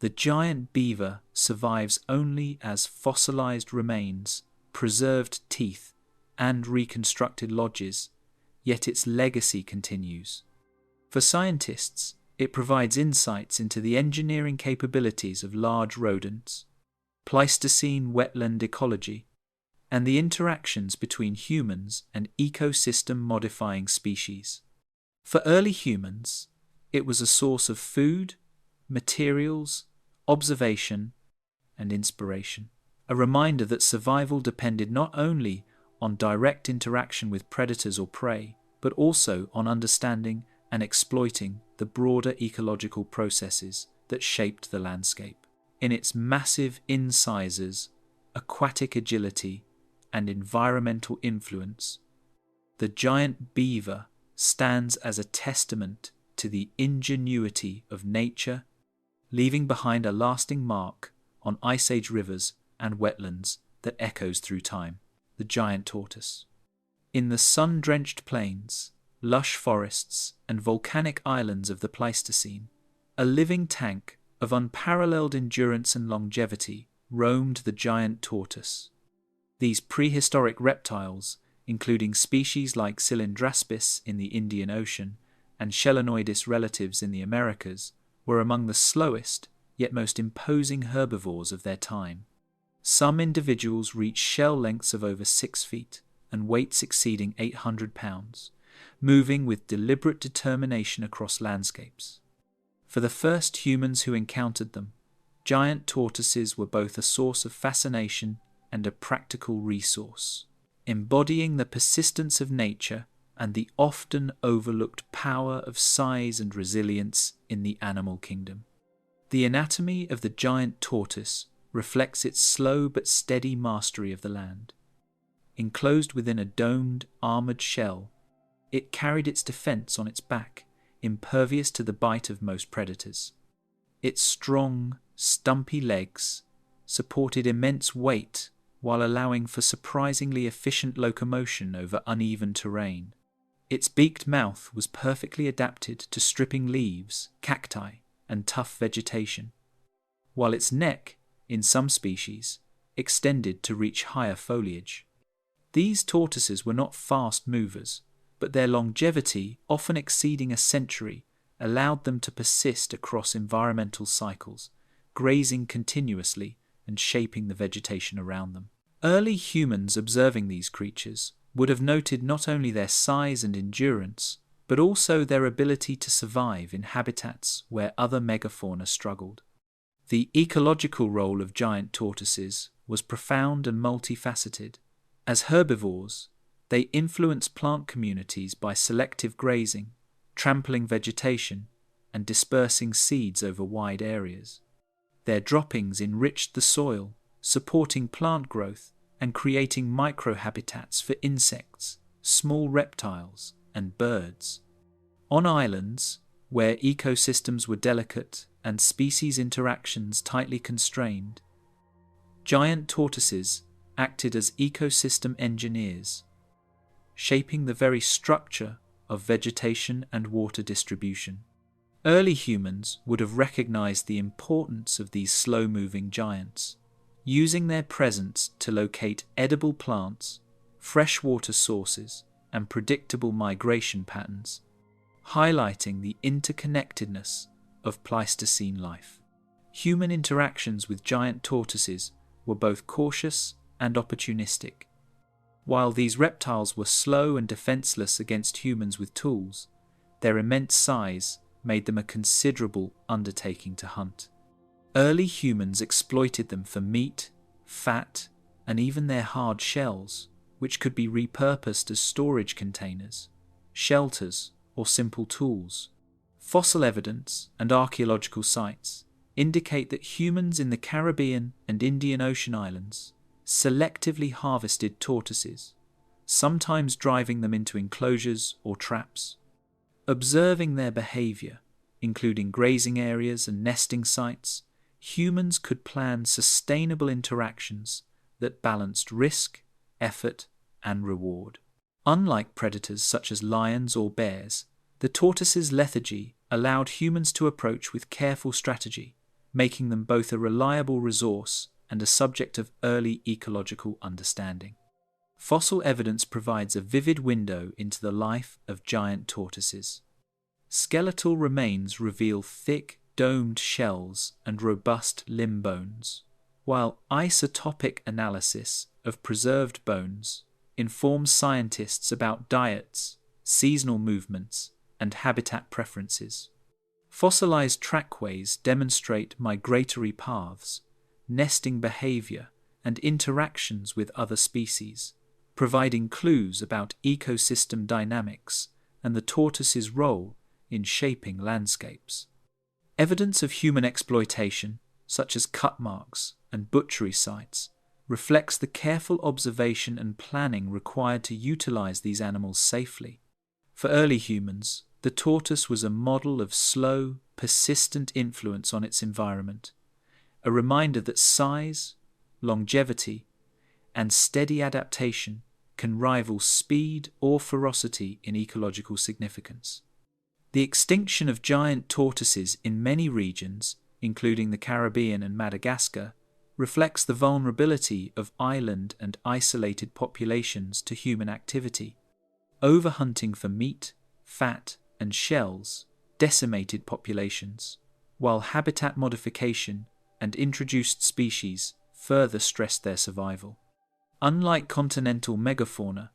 Speaker 1: The giant beaver survives only as fossilized remains, preserved teeth, and reconstructed lodges, yet its legacy continues. For scientists, it provides insights into the engineering capabilities of large rodents, Pleistocene wetland ecology, and the interactions between humans and ecosystem-modifying species. For early humans, it was a source of food, materials, observation, and inspiration, a reminder that survival depended not only on direct interaction with predators or prey, but also on understanding and exploiting the broader ecological processes that shaped the landscape. In its massive incisors, aquatic agility, and environmental influence, the giant beaver stands as a testament to the ingenuity of nature, leaving behind a lasting mark on Ice Age rivers and wetlands that echoes through time. The giant tortoise. In the sun-drenched plains, lush forests, and volcanic islands of the Pleistocene, a living tank of unparalleled endurance and longevity roamed the giant tortoise. These prehistoric reptiles, including species like Cylindraspis in the Indian Ocean and Chelonoidis relatives in the Americas, were among the slowest yet most imposing herbivores of their time. Some individuals reached shell lengths of over 6 feet and weights exceeding 800 pounds, moving with deliberate determination across landscapes. For the first humans who encountered them, giant tortoises were both a source of fascination and a practical resource, embodying the persistence of nature and the often overlooked power of size and resilience in the animal kingdom. The anatomy of the giant tortoise reflects its slow but steady mastery of the land. Enclosed within a domed, armoured shell, it carried its defence on its back, impervious to the bite of most predators. Its strong, stumpy legs supported immense weight while allowing for surprisingly efficient locomotion over uneven terrain. Its beaked mouth was perfectly adapted to stripping leaves, cacti, and tough vegetation, while its neck, in some species, extended to reach higher foliage. These tortoises were not fast movers, but their longevity, often exceeding a century, allowed them to persist across environmental cycles, grazing continuously and shaping the vegetation around them. Early humans observing these creatures would have noted not only their size and endurance, but also their ability to survive in habitats where other megafauna struggled. The ecological role of giant tortoises was profound and multifaceted. As herbivores, they influence plant communities by selective grazing, trampling vegetation, and dispersing seeds over wide areas. Their droppings enriched the soil, supporting plant growth and creating microhabitats for insects, small reptiles, and birds. On islands, where ecosystems were delicate and species interactions tightly constrained, giant tortoises acted as ecosystem engineers, shaping the very structure of vegetation and water distribution. Early humans would have recognized the importance of these slow-moving giants, using their presence to locate edible plants, freshwater sources, and predictable migration patterns, highlighting the interconnectedness of Pleistocene life. Human interactions with giant tortoises were both cautious and opportunistic. While these reptiles were slow and defenseless against humans with tools, their immense size made them a considerable undertaking to hunt. Early humans exploited them for meat, fat, and even their hard shells, which could be repurposed as storage containers, shelters, or simple tools. Fossil evidence and archaeological sites indicate that humans in the Caribbean and Indian Ocean islands selectively harvested tortoises, sometimes driving them into enclosures or traps. Observing their behavior, including grazing areas and nesting sites, humans could plan sustainable interactions that balanced risk, effort, and reward. Unlike predators such as lions or bears, the tortoise's lethargy allowed humans to approach with careful strategy, making them both a reliable resource and a subject of early ecological understanding. Fossil evidence provides a vivid window into the life of giant tortoises. Skeletal remains reveal thick, domed shells and robust limb bones, while isotopic analysis of preserved bones informs scientists about diets, seasonal movements, and habitat preferences. Fossilized trackways demonstrate migratory paths, nesting behavior, and interactions with other species, providing clues about ecosystem dynamics and the tortoise's role in shaping landscapes. Evidence of human exploitation, such as cut marks and butchery sites, reflects the careful observation and planning required to utilize these animals safely. For early humans, The tortoise was a model of slow, persistent influence on its environment, a reminder that size, longevity, and steady adaptation can rival speed or ferocity in ecological significance. The extinction of giant tortoises in many regions, including the Caribbean and Madagascar, reflects the vulnerability of island and isolated populations to human activity. Overhunting for meat, fat, and shells decimated populations, while habitat modification and introduced species further stressed their survival. Unlike continental megafauna,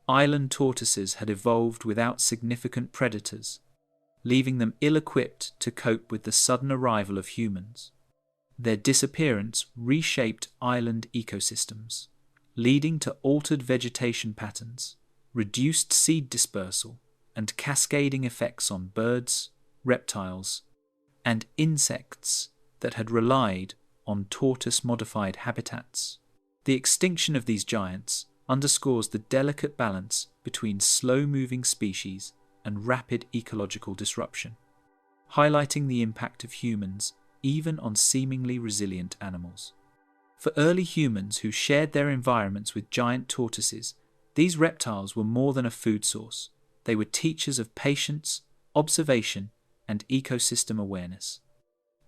Speaker 1: island tortoises had evolved without significant predators, leaving them ill-equipped to cope with the sudden arrival of humans. Their disappearance reshaped island ecosystems, leading to altered vegetation patterns, reduced seed dispersal, and cascading effects on birds, reptiles, and insects that had relied on tortoise-modified habitats. The extinction of these giants underscores the delicate balance between slow-moving species and rapid ecological disruption, highlighting the impact of humans even on seemingly resilient animals. For early humans who shared their environments with giant tortoises, these reptiles were more than a food source. They were teachers of patience, observation, and ecosystem awareness.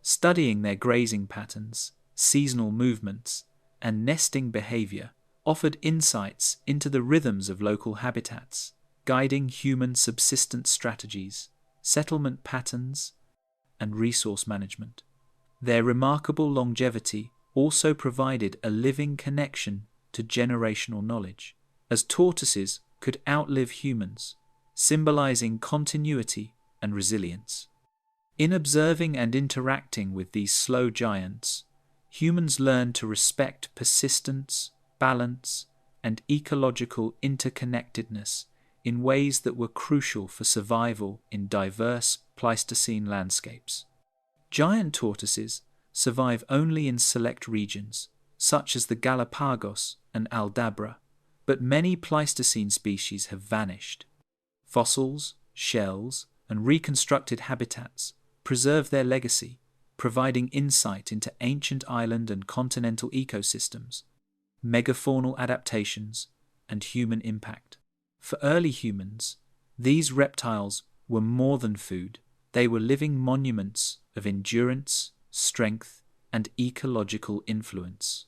Speaker 1: Studying their grazing patterns, seasonal movements, and nesting behavior offered insights into the rhythms of local habitats, guiding human subsistence strategies, settlement patterns, and resource management. Their remarkable longevity also provided a living connection to generational knowledge, as tortoises could outlive humans, symbolizing continuity and resilience. In observing and interacting with these slow giants, humans learned to respect persistence, balance, and ecological interconnectedness in ways that were crucial for survival in diverse Pleistocene landscapes. Giant tortoises survive only in select regions, such as the Galapagos and Aldabra, but many Pleistocene species have vanished. Fossils, shells, and reconstructed habitats preserve their legacy, providing insight into ancient island and continental ecosystems, megafaunal adaptations, and human impact. For early humans, these reptiles were more than food. They were living monuments of endurance, strength, and ecological influence.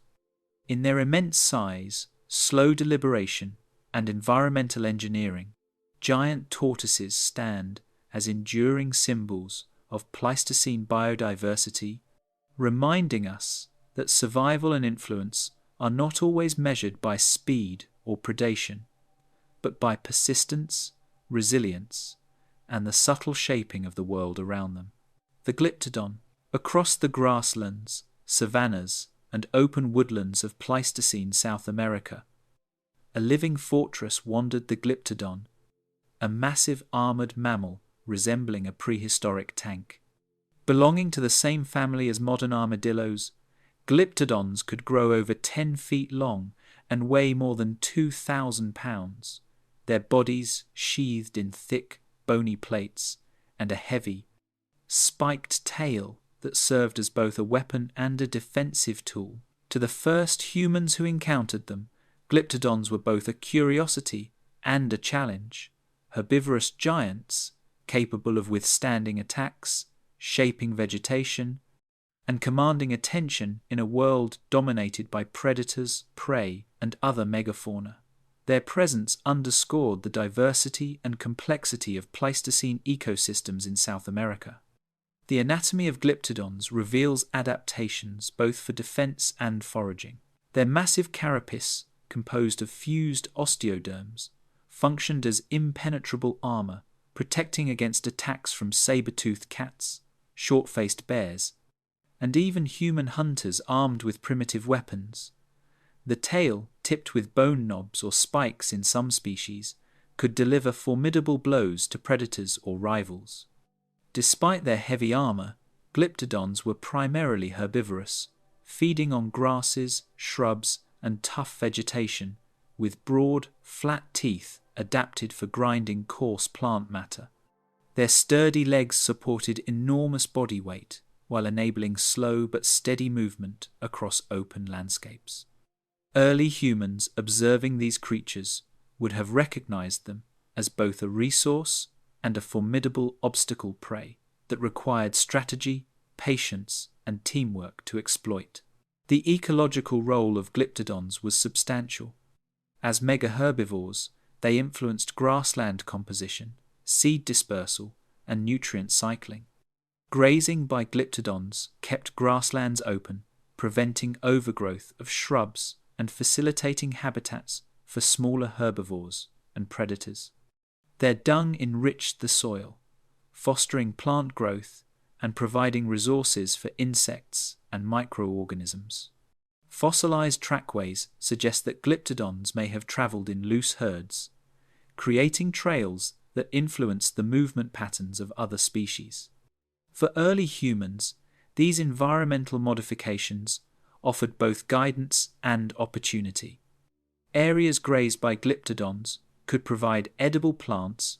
Speaker 1: In their immense size, slow deliberation, and environmental engineering, giant tortoises stand as enduring symbols of Pleistocene biodiversity, reminding us that survival and influence are not always measured by speed or predation, but by persistence, resilience, and the subtle shaping of the world around them. The glyptodon, across the grasslands, savannas, and open woodlands of Pleistocene South America, a living fortress wandered the glyptodon, a massive armoured mammal resembling a prehistoric tank. Belonging to the same family as modern armadillos, glyptodons could grow over 10 feet long and weigh more than 2,000 pounds, their bodies sheathed in thick, bony plates and a heavy, spiked tail that served as both a weapon and a defensive tool. To the first humans who encountered them, glyptodons were both a curiosity and a challenge. Herbivorous giants, capable of withstanding attacks, shaping vegetation, and commanding attention in a world dominated by predators, prey, and other megafauna. Their presence underscored the diversity and complexity of Pleistocene ecosystems in South America. The anatomy of glyptodons reveals adaptations both for defense and foraging. Their massive carapace, composed of fused osteoderms, functioned as impenetrable armor, protecting against attacks from saber-toothed cats, short-faced bears, and even human hunters armed with primitive weapons. The tail, tipped with bone knobs or spikes in some species, could deliver formidable blows to predators or rivals. Despite their heavy armor, glyptodons were primarily herbivorous, feeding on grasses, shrubs, and tough vegetation, with broad, flat teeth adapted for grinding coarse plant matter. Their sturdy legs supported enormous body weight while enabling slow but steady movement across open landscapes. Early humans observing these creatures would have recognized them as both a resource and a formidable obstacle prey that required strategy, patience, and teamwork to exploit. The ecological role of glyptodons was substantial. As megaherbivores, they influenced grassland composition, seed dispersal, and nutrient cycling. Grazing by glyptodons kept grasslands open, preventing overgrowth of shrubs and facilitating habitats for smaller herbivores and predators. Their dung enriched the soil, fostering plant growth and providing resources for insects and microorganisms. Fossilized trackways suggest that glyptodons may have traveled in loose herds, creating trails that influenced the movement patterns of other species. For early humans, these environmental modifications offered both guidance and opportunity. Areas grazed by glyptodons could provide edible plants,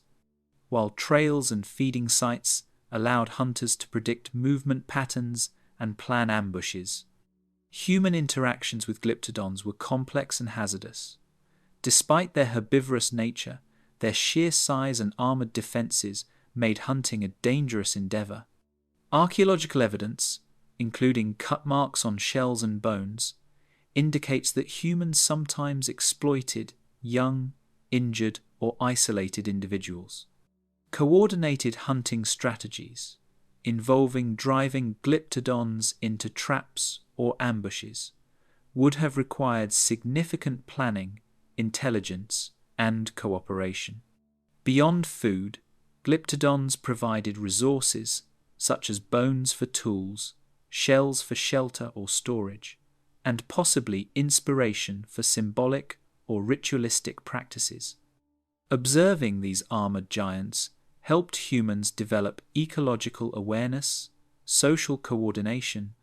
Speaker 1: while trails and feeding sites allowed hunters to predict movement patterns and plan ambushes. Human interactions with glyptodons were complex and hazardous. Despite their herbivorous nature, their sheer size and armored defenses made hunting a dangerous endeavor. Archaeological evidence, including cut marks on shells and bones, indicates that humans sometimes exploited young, injured, or isolated individuals. Coordinated hunting strategies, involving driving glyptodons into traps or ambushes, would have required significant planning, intelligence, and cooperation. Beyond food, glyptodons provided resources such as bones for tools, shells for shelter or storage, and possibly inspiration for symbolic or ritualistic practices. Observing these armored giants helped humans develop ecological awareness, social coordination,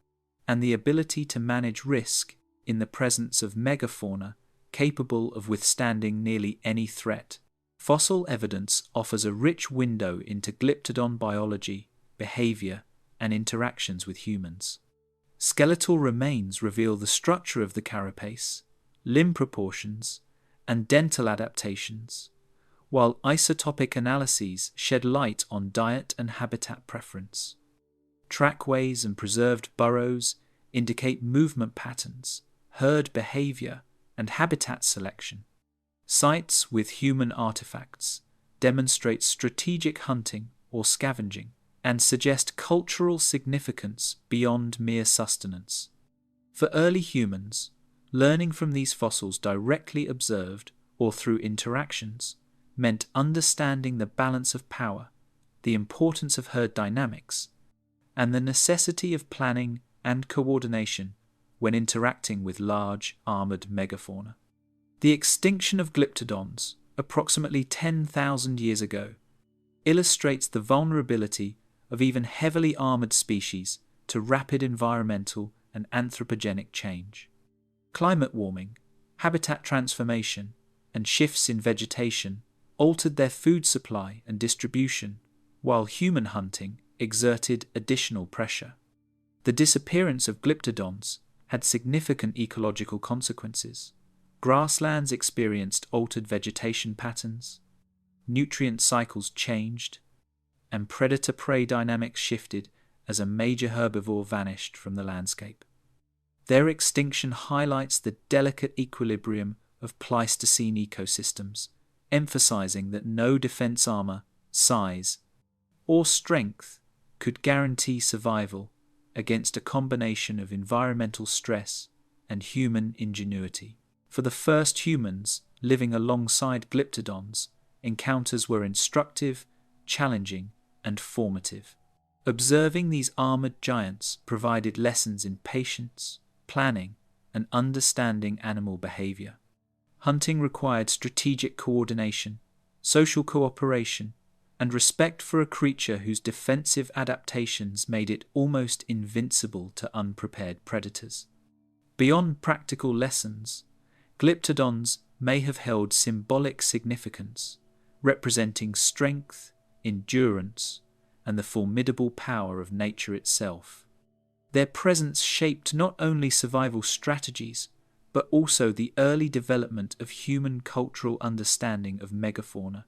Speaker 1: and the ability to manage risk in the presence of megafauna capable of withstanding nearly any threat. Fossil evidence offers a rich window into glyptodon biology, behavior, and interactions with humans. Skeletal remains reveal the structure of the carapace, limb proportions, and dental adaptations, while isotopic analyses shed light on diet and habitat preference. Trackways and preserved burrows indicate movement patterns, herd behavior, and habitat selection. Sites with human artifacts demonstrate strategic hunting or scavenging and suggest cultural significance beyond mere sustenance. For early humans, learning from these fossils directly observed or through interactions meant understanding the balance of power, the importance of herd dynamics, and the necessity of planning and coordination when interacting with large, armored megafauna. The extinction of glyptodons, approximately 10,000 years ago, illustrates the vulnerability of even heavily armored species to rapid environmental and anthropogenic change. Climate warming, habitat transformation, and shifts in vegetation altered their food supply and distribution, while human hunting exerted additional pressure. The disappearance of glyptodons had significant ecological consequences. Grasslands experienced altered vegetation patterns, nutrient cycles changed, and predator-prey dynamics shifted as a major herbivore vanished from the landscape. Their extinction highlights the delicate equilibrium of Pleistocene ecosystems, emphasizing that no defense armor, size, or strength could guarantee survival against a combination of environmental stress and human ingenuity. For the first humans living alongside glyptodons, encounters were instructive, challenging, and formative. Observing these armored giants provided lessons in patience, planning, and understanding animal behavior. Hunting required strategic coordination, social cooperation, and respect for a creature whose defensive adaptations made it almost invincible to unprepared predators. Beyond practical lessons, glyptodons may have held symbolic significance, representing strength, endurance, and the formidable power of nature itself. Their presence shaped not only survival strategies, but also the early development of human cultural understanding of megafauna,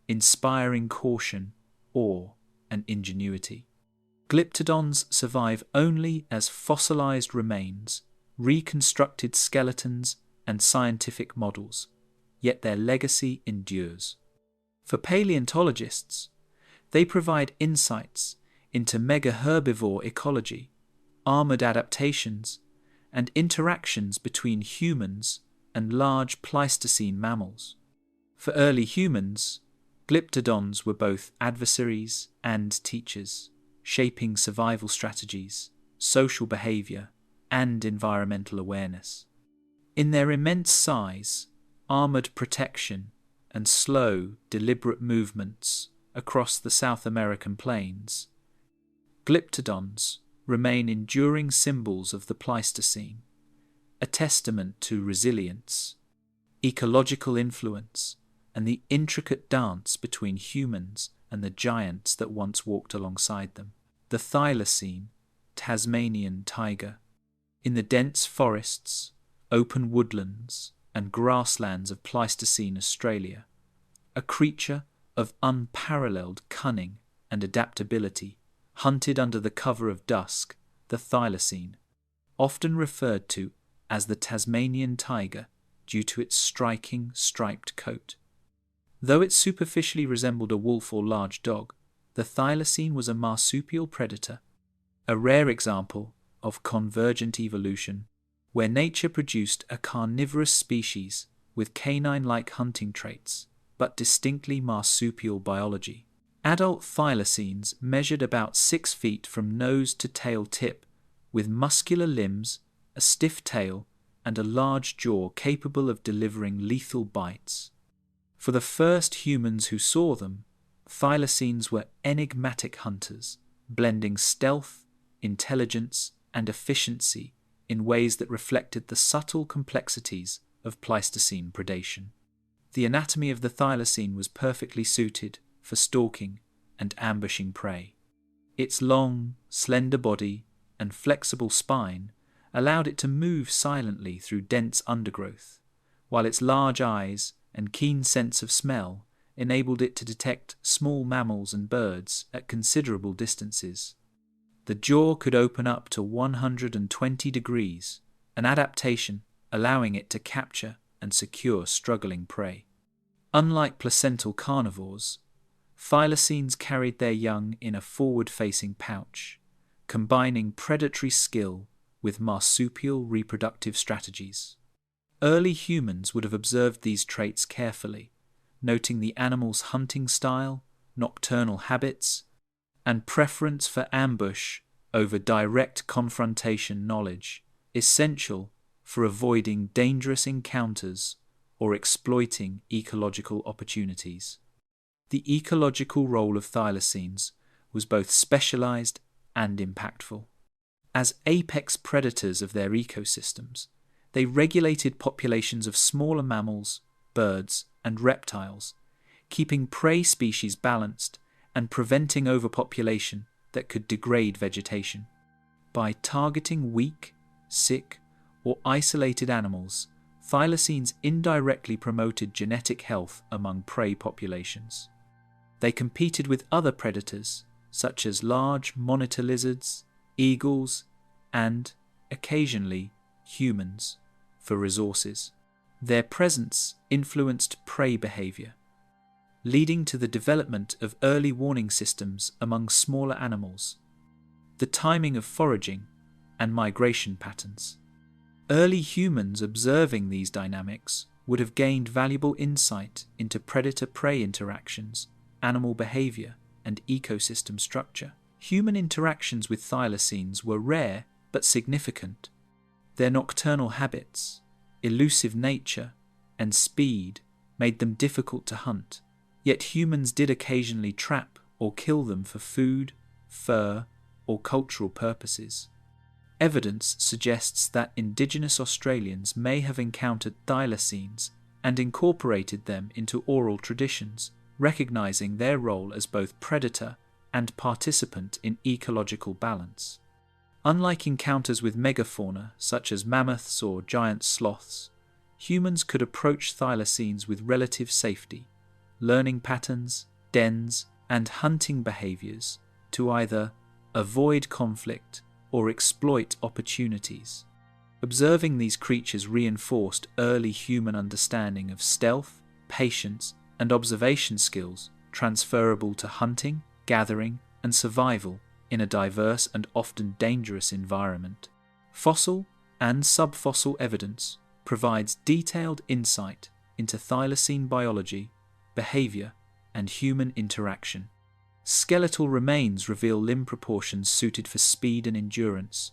Speaker 1: inspiring caution, awe, and ingenuity. Glyptodons survive only as fossilized remains, reconstructed skeletons, and scientific models, yet their legacy endures. For paleontologists, they provide insights into megaherbivore ecology, armored adaptations, and interactions between humans and large Pleistocene mammals. For early humans, glyptodons were both adversaries and teachers, shaping survival strategies, social behavior, and environmental awareness. In their immense size, armored protection, and slow, deliberate movements across the South American plains, glyptodons remain enduring symbols of the Pleistocene, a testament to resilience, ecological influence, and the intricate dance between humans and the giants that once walked alongside them. The thylacine, Tasmanian tiger. In the dense forests, open woodlands, and grasslands of Pleistocene Australia, a creature of unparalleled cunning and adaptability, hunted under the cover of dusk, the thylacine, often referred to as the Tasmanian tiger due to its striking striped coat. Though it superficially resembled a wolf or large dog, the thylacine was a marsupial predator, a rare example of convergent evolution, where nature produced a carnivorous species with canine-like hunting traits, but distinctly marsupial biology. Adult thylacines measured about 6 feet from nose to tail tip, with muscular limbs, a stiff tail, and a large jaw capable of delivering lethal bites. For the first humans who saw them, thylacines were enigmatic hunters, blending stealth, intelligence, and efficiency in ways that reflected the subtle complexities of Pleistocene predation. The anatomy of the thylacine was perfectly suited for stalking and ambushing prey. Its long, slender body and flexible spine allowed it to move silently through dense undergrowth, while its large eyes and keen sense of smell enabled it to detect small mammals and birds at considerable distances. The jaw could open up to 120 degrees, an adaptation allowing it to capture and secure struggling prey. Unlike placental carnivores, thylacines carried their young in a forward-facing pouch, combining predatory skill with marsupial reproductive strategies. Early humans would have observed these traits carefully, noting the animal's hunting style, nocturnal habits, and preference for ambush over direct confrontation knowledge, essential for avoiding dangerous encounters or exploiting ecological opportunities. The ecological role of thylacines was both specialized and impactful. As apex predators of their ecosystems, they regulated populations of smaller mammals, birds, and reptiles, keeping prey species balanced and preventing overpopulation that could degrade vegetation. By targeting weak, sick, or isolated animals, thylacines indirectly promoted genetic health among prey populations. They competed with other predators, such as large monitor lizards, eagles, and, occasionally, humans, for resources. Their presence influenced prey behavior, leading to the development of early warning systems among smaller animals, the timing of foraging, and migration patterns. Early humans observing these dynamics would have gained valuable insight into predator-prey interactions, animal behavior, and ecosystem structure. Human interactions with thylacines were rare but significant. Their nocturnal habits, elusive nature, and speed made them difficult to hunt, yet humans did occasionally trap or kill them for food, fur, or cultural purposes. Evidence suggests that indigenous Australians may have encountered thylacines and incorporated them into oral traditions, recognizing their role as both predator and participant in ecological balance. Unlike encounters with megafauna such as mammoths or giant sloths, humans could approach thylacines with relative safety, learning patterns, dens, and hunting behaviors to either avoid conflict or exploit opportunities. Observing these creatures reinforced early human understanding of stealth, patience, and observation skills transferable to hunting, gathering, and survival in a diverse and often dangerous environment. Fossil and subfossil evidence provides detailed insight into thylacine biology, behavior, and human interaction. Skeletal remains reveal limb proportions suited for speed and endurance,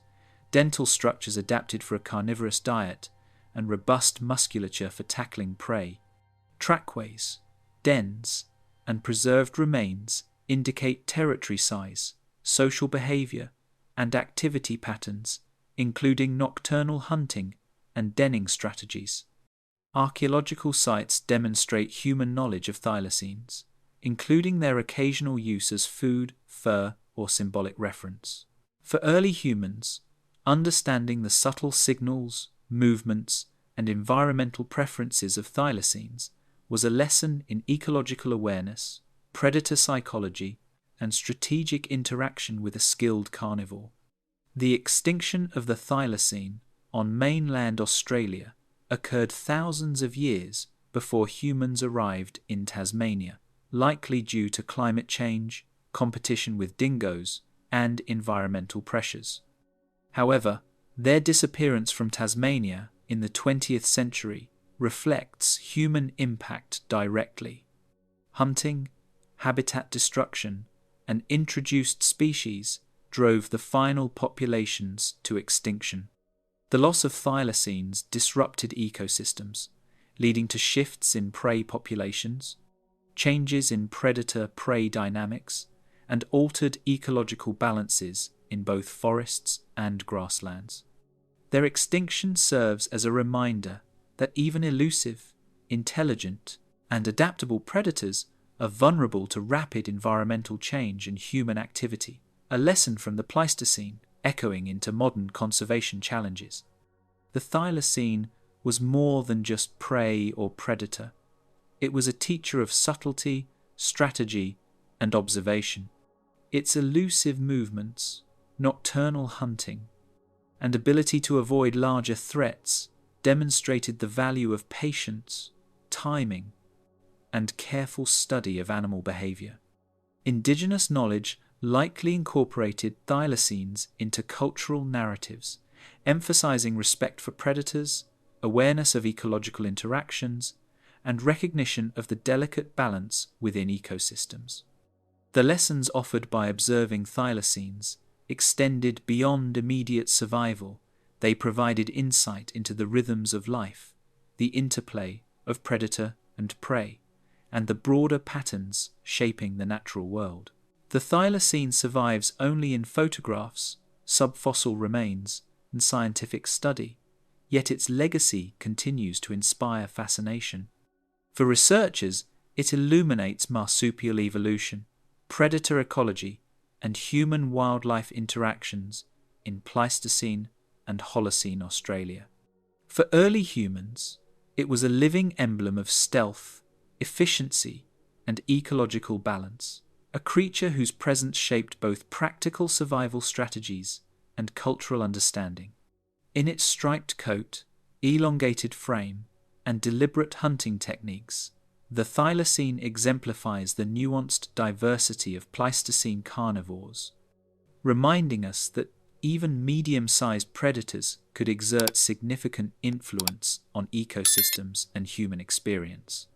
Speaker 1: dental structures adapted for a carnivorous diet, and robust musculature for tackling prey. Trackways, dens, and preserved remains indicate territory size, social behavior, and activity patterns, including nocturnal hunting and denning strategies. Archaeological sites demonstrate human knowledge of thylacines, including their occasional use as food, fur, or symbolic reference. For early humans, understanding the subtle signals, movements, and environmental preferences of thylacines was a lesson in ecological awareness, predator psychology, and strategic interaction with a skilled carnivore. The extinction of the thylacine on mainland Australia occurred thousands of years before humans arrived in Tasmania, likely due to climate change, competition with dingoes, and environmental pressures. However, their disappearance from Tasmania in the 20th century reflects human impact directly. Hunting, habitat destruction, and introduced species drove the final populations to extinction. The loss of thylacines disrupted ecosystems, leading to shifts in prey populations, changes in predator-prey dynamics, and altered ecological balances in both forests and grasslands. Their extinction serves as a reminder that even elusive, intelligent, and adaptable predators are vulnerable to rapid environmental change and human activity, a lesson from the Pleistocene echoing into modern conservation challenges. The thylacine was more than just prey or predator. It was a teacher of subtlety, strategy, and observation. Its elusive movements, nocturnal hunting, and ability to avoid larger threats demonstrated the value of patience, timing, and careful study of animal behavior. Indigenous knowledge likely incorporated thylacines into cultural narratives, emphasizing respect for predators, awareness of ecological interactions, and recognition of the delicate balance within ecosystems. The lessons offered by observing thylacines extended beyond immediate survival. They provided insight into the rhythms of life, the interplay of predator and prey, and the broader patterns shaping the natural world. The thylacine survives only in photographs, subfossil remains, and scientific study, yet its legacy continues to inspire fascination. For researchers, it illuminates marsupial evolution, predator ecology, and human-wildlife interactions in Pleistocene and Holocene Australia. For early humans, it was a living emblem of stealth, efficiency, and ecological balance, a creature whose presence shaped both practical survival strategies and cultural understanding. In its striped coat, elongated frame, and deliberate hunting techniques, the thylacine exemplifies the nuanced diversity of Pleistocene carnivores, reminding us that even medium-sized predators could exert significant influence on ecosystems and human experience.